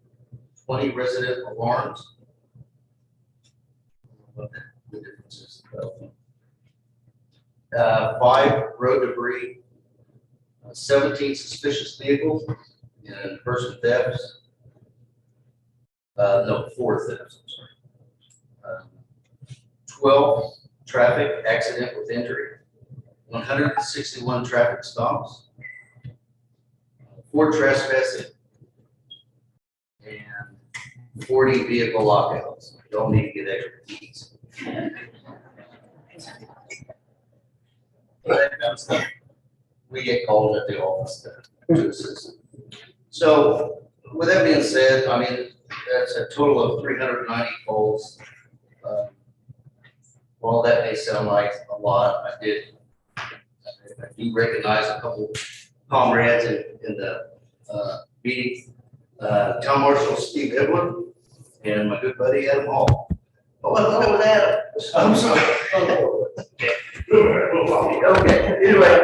Speaker 3: 20 resident alarms. What the difference is. 5 road debris, 17 suspicious vehicles, and person thefts. No, 4 thefts, I'm sorry. 12 traffic accident with injury, 161 traffic stops, 4 trespassing, and 40 vehicle lockouts. Don't need to get extra keys. That kind of stuff we get called at the office to assist. So with that being said, I mean, that's a total of 390 calls. While that may sound like a lot, I do recognize a couple comrades in the meeting. Town Marshal Steve Edwin and my good buddy Adam Hall. Oh, hello, Adam. I'm sorry. Okay, anyway,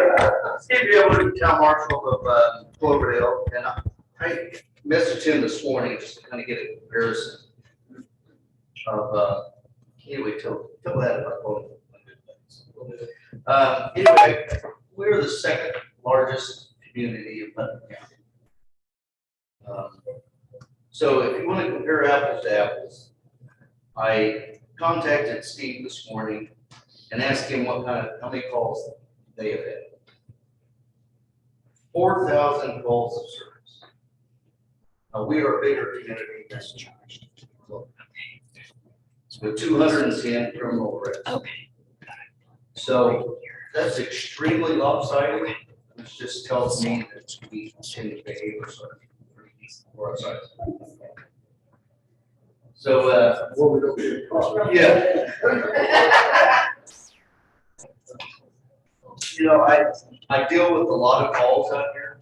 Speaker 3: Steve Edwin, Town Marshal of Cloverdale, and I messaged him this morning just to kind of get a comparison of, anyway, tell that about both. Anyway, we're the 2nd largest community in Putnam County. So if you want to compare apples to apples, I contacted Steve this morning and asked him how many calls they have had. 4,000 calls of service. We are a bigger community than charged. With 210 criminal arrests. Okay. So that's extremely lopsided, which just tells me that we continue to behave ourselves pretty decent for ourselves. So, yeah. You know, I deal with a lot of calls out here.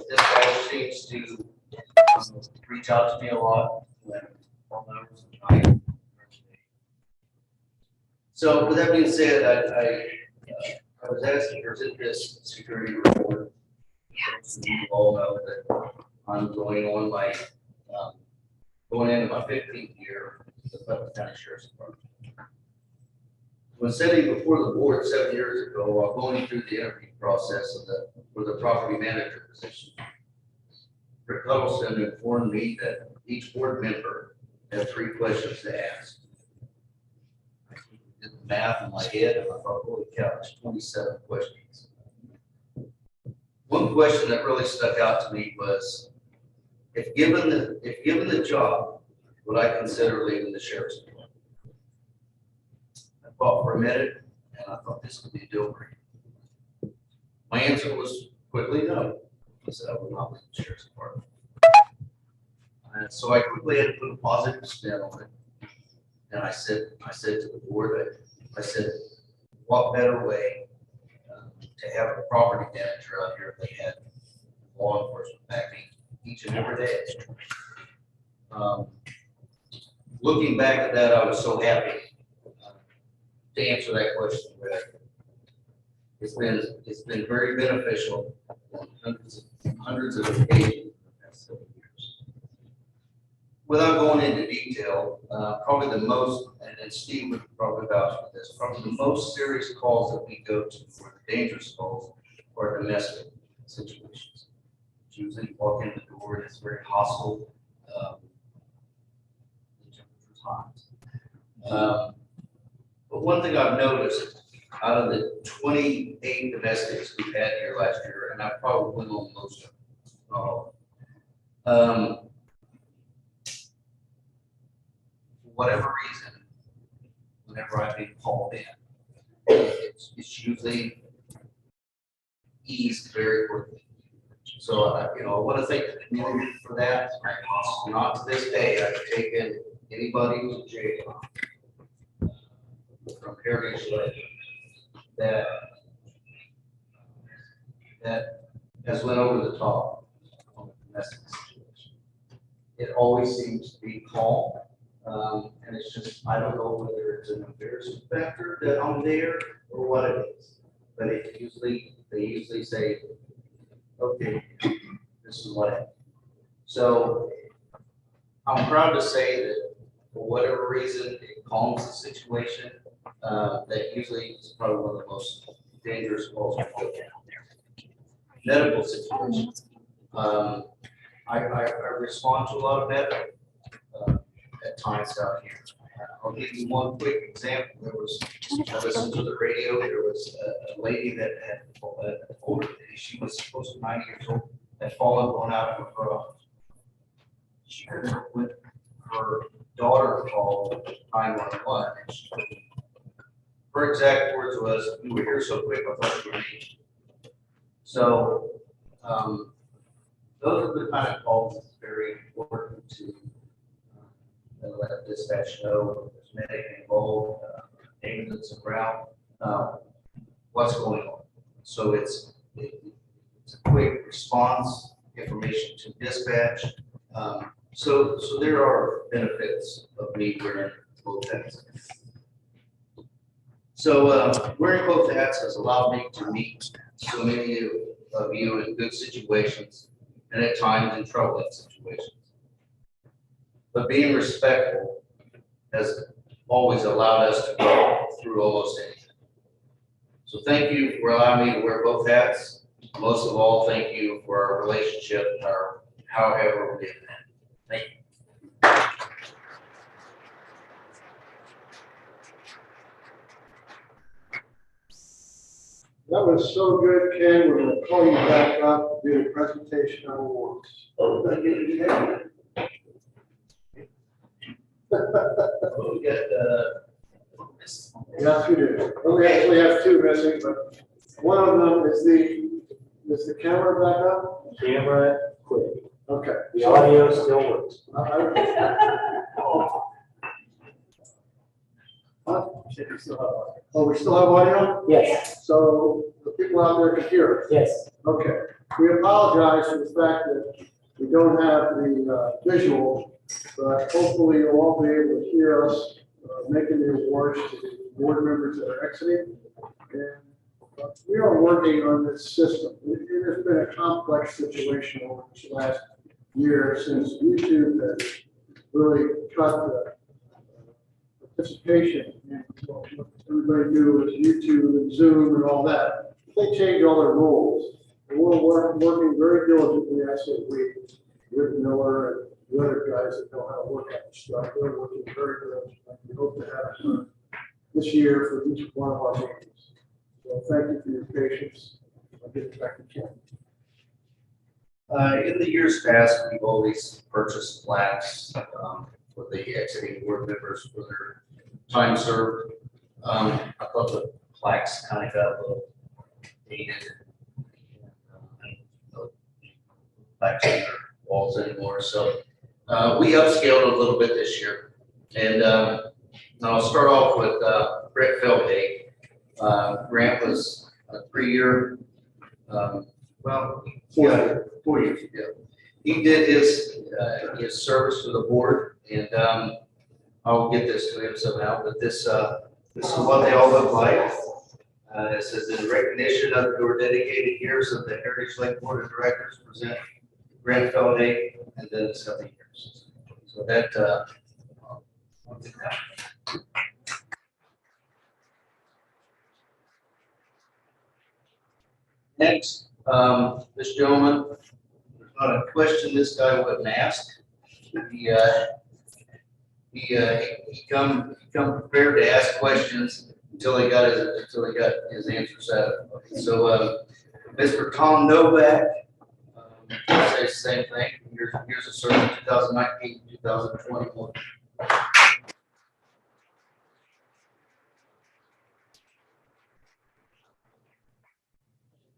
Speaker 3: This guy seems to reach out to me a lot. So with that being said, I was asking, there's this security report. You all know that I'm going on my, going into my 15th year with the Putnam County Sheriff's Department. When sitting before the board 7 years ago, while going through the interview process for the property manager position, Rick Huddleston informed me that each board member had 3 questions to ask. Did the math in my head, and I thought, holy cow, it's 27 questions. One question that really stuck out to me was, if given the job, would I consider leaving the sheriff's department? thought for a minute, and I thought this could be a deal breaker. My answer was quickly no. I said I would not leave the sheriff's department. And so I quickly had to put a positive spin on it. And I said to the board, I said, what better way to have a property manager out here if they had law enforcement backing each and every day. Looking back at that, I was so happy to answer that question. It's been very beneficial on hundreds of occasions in the past 7 years. Without going into detail, probably the most, and Steve would probably vouch for this, probably the most serious calls that we go to, or the dangerous calls, are domestic situations. It's usually walk in the door and it's very hostile. But one thing I've noticed out of the 28 domestics we had here last year, and I probably went on most of them, for whatever reason, whenever I've been called in, it's usually eased very quickly. So, I want to thank the community for that. Not to this day, I've taken anybody to jail from Heritage Lake that has went over the top on the domestic situation. It always seems to be calm, and it's just, I don't know whether it's an embarrassment factor that I'm there or what it is, but they usually say, okay, this is what happened. So I'm proud to say that for whatever reason, it calms the situation. That usually is probably one of the most dangerous calls we go down. Medical situations. I respond to a lot of medical at times out here. I'll give you one quick example. I listened to the radio. There was a lady that had older. She was supposed to be 90 years old. Had fallen, blown out of her garage. She heard when her daughter called 911. Her exact words was, "You were here so quick, I thought you were me." So those are the kind of calls that's very important to let dispatch know if there's medic involved, ambulance around, what's going on. So it's a quick response, information to dispatch. So there are benefits of me wearing both hats. So wearing both hats has allowed me to meet so many of you in good situations and at times in troubling situations. But being respectful has always allowed us to go through almost anything. So thank you for allowing me to wear both hats. Most of all, thank you for our relationship, or however we did that. Thank you.
Speaker 1: That was so good, Ken. We're going to call you back up to do the presentation on awards. Yes, we do. Well, we actually have two missing, but one of them is the camera back up?
Speaker 2: Camera quit.
Speaker 1: Okay.
Speaker 2: The audio still works.
Speaker 1: Oh, we still have audio?
Speaker 2: Yes.
Speaker 1: So the people out there can hear us?
Speaker 2: Yes.
Speaker 1: Okay. We apologize for the fact that we don't have the visual, but hopefully you'll all be able to hear us making the awards to the board members that are exiting. And we are working on this system. It has been a complex situation over this last year since YouTube has really cut the participation. And what everybody do is YouTube and Zoom and all that. They change all their rules. And we're working very diligently. I say Rick Miller and the other guys that know how to work out the stuff. They're working very diligently. We hope to have it done this year for each one of our meetings. So thank you for your patience. I'll get it back to Ken.
Speaker 3: In the years past, we've always purchased plaques for the exiting board members for their time served. I thought the plaques kind of got a little dated. Plaques on their walls anymore, so we upscaled a little bit this year. And I'll start off with Brett Feldhay. Grant was a 3-year, well, 4 years ago. He did his service to the board, and I'll get this to him somehow, but this is what they all look like. It says, in recognition of your dedicated years of the Heritage Lake Board of Directors, present Grant Feldhay, and then 7 years. So that, I'll get that. Next, this gentleman, there's not a question this guy wouldn't ask. He come prepared to ask questions until he got his answers out. So, Mr. Tom Novak, say the same thing. Here's a survey 2019, 2021.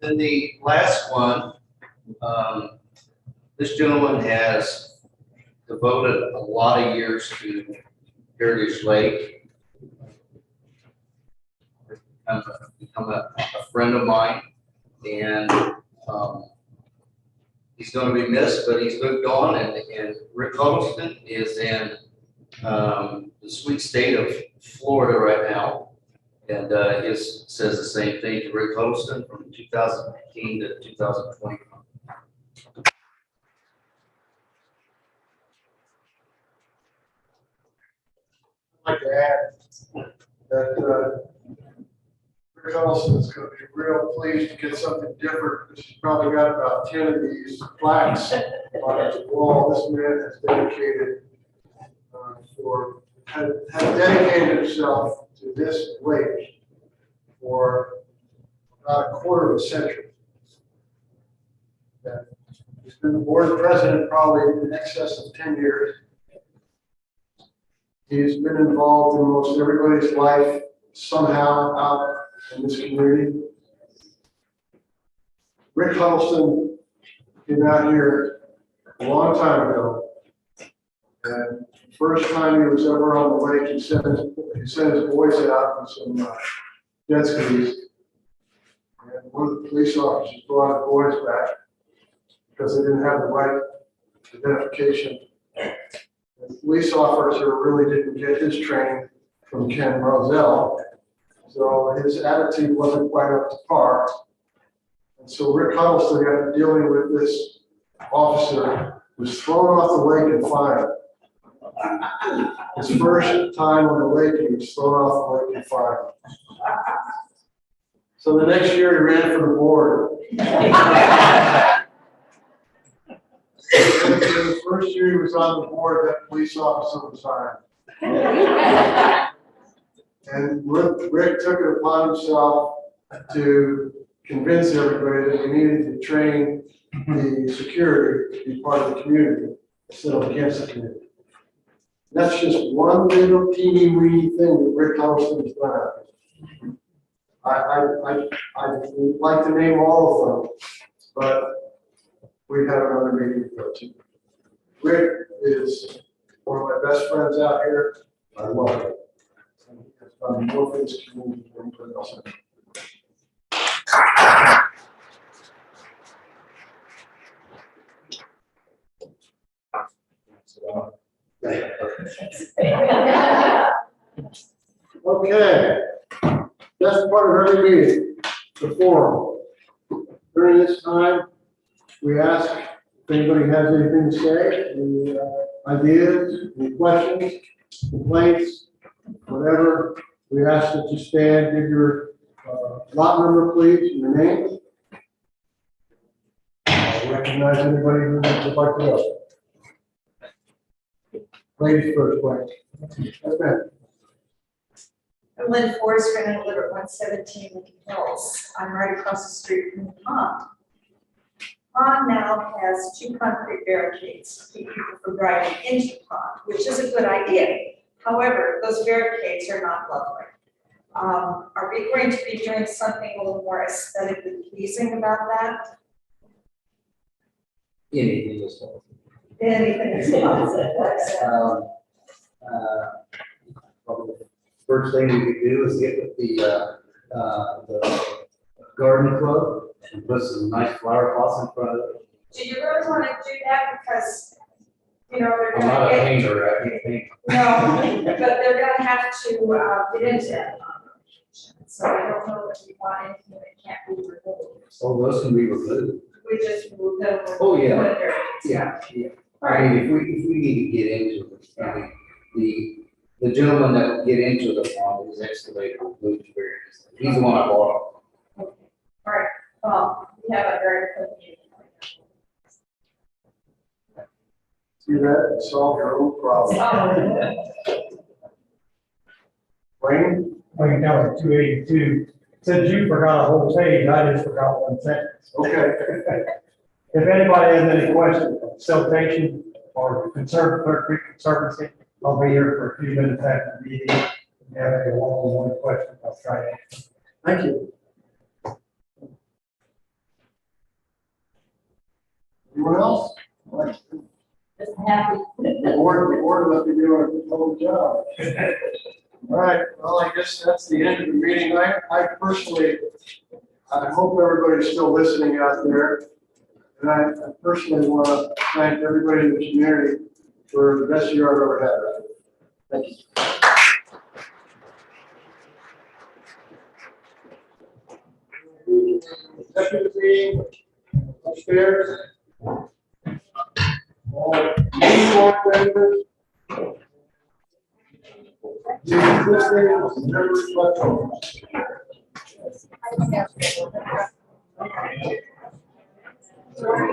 Speaker 3: Then the last one, this gentleman has devoted a lot of years to Heritage Lake. Become a friend of mine, and he's going to be missed, but he's moved on, and Rick Huddleston is in the sweet state of Florida right now. And his says the same thing to Rick Huddleston from 2015 to 2021.
Speaker 1: I'd like to add that Rick Huddleston's going to be real pleased to get something different, because he's probably got about 10 of these plaques on his wall. This man has dedicated has dedicated himself to this lake for about a quarter of a century. And he's been the board president probably in excess of 10 years. He's been involved in most everybody's life somehow out in this community. Rick Huddleston came out here a long time ago, and the first time he was ever on the lake, he sent his boys out with some jet skis, and one of the police officers brought the boys back because they didn't have the right identification. The police officer really didn't get his training from Ken Roselle, so his attitude wasn't quite up to par. And so Rick Huddleston got dealing with this officer who was thrown off the lake and fined. His first time on the lake, he was thrown off the lake and fined. So the next year he ran for the board. The first year he was on the board, that police officer was hired. And Rick took it upon himself to convince everybody that we needed to train the security to be part of the community instead of against the community. That's just one little teeny weeny thing that Rick Huddleston has done out there. I'd like to name all of them, but we have another meeting to go to. Rick is one of my best friends out here. I love him. And he has done more for this community than anybody else. Okay. That's part of every meeting, the forum. During this time, we ask if anybody has anything to say, any ideas, any questions, complaints, whatever. We ask that you stand, give your lot number, please, and your name. I recognize anybody who would like to go. Ladies first, please. Yes, ma'am.
Speaker 16: I'm Lynn Forrester, and I live at 117 Lincoln Hills. I'm right across the street from the pond. Pond now has 2 concrete barricades to keep people from driving into the pond, which is a good idea. However, those barricades are not lovely. Are we going to be doing something a little more aesthetically pleasing about that?
Speaker 3: Anything is possible.
Speaker 16: Anything is possible.
Speaker 3: Probably the first thing we could do is get with the garden club and put some nice flower pots in front of it.
Speaker 16: Do you really want to do that? Because, you know, they're
Speaker 3: I'm
Speaker 16: gonna
Speaker 3: not a
Speaker 16: get,
Speaker 3: painter, I can't paint.
Speaker 16: no, but they're gonna have to, get into that. So I don't know if you want anything that can't be removed.
Speaker 3: Oh, those can be removed.
Speaker 16: We just remove them.
Speaker 3: Oh, yeah.
Speaker 16: when they're-
Speaker 3: Yeah, yeah. I mean, if we need to get into it, I mean, the gentleman that will get into the pond is excavator with blue experience. He's the one I bought.
Speaker 16: All right, we have a very good meeting.
Speaker 1: See that, and solve your own problem. Wayne?
Speaker 17: Wayne County 282, since you forgot a whole page, I just forgot one sentence.
Speaker 1: Okay.
Speaker 17: If anybody has any questions on siltation or concern for Creek Conservancy, I'll be here for a few minutes after the meeting. If you have any one-on-one questions, I'll try to answer.
Speaker 1: Thank you. Anyone else?
Speaker 16: Just happy.
Speaker 1: The board must be doing a total job. All right, well, I guess that's the end of the meeting. I personally, I hope everybody's still listening out there. And I personally want to thank everybody in the community for the best year I've ever had. Thank you. Executive meeting upstairs. All board members. Members, but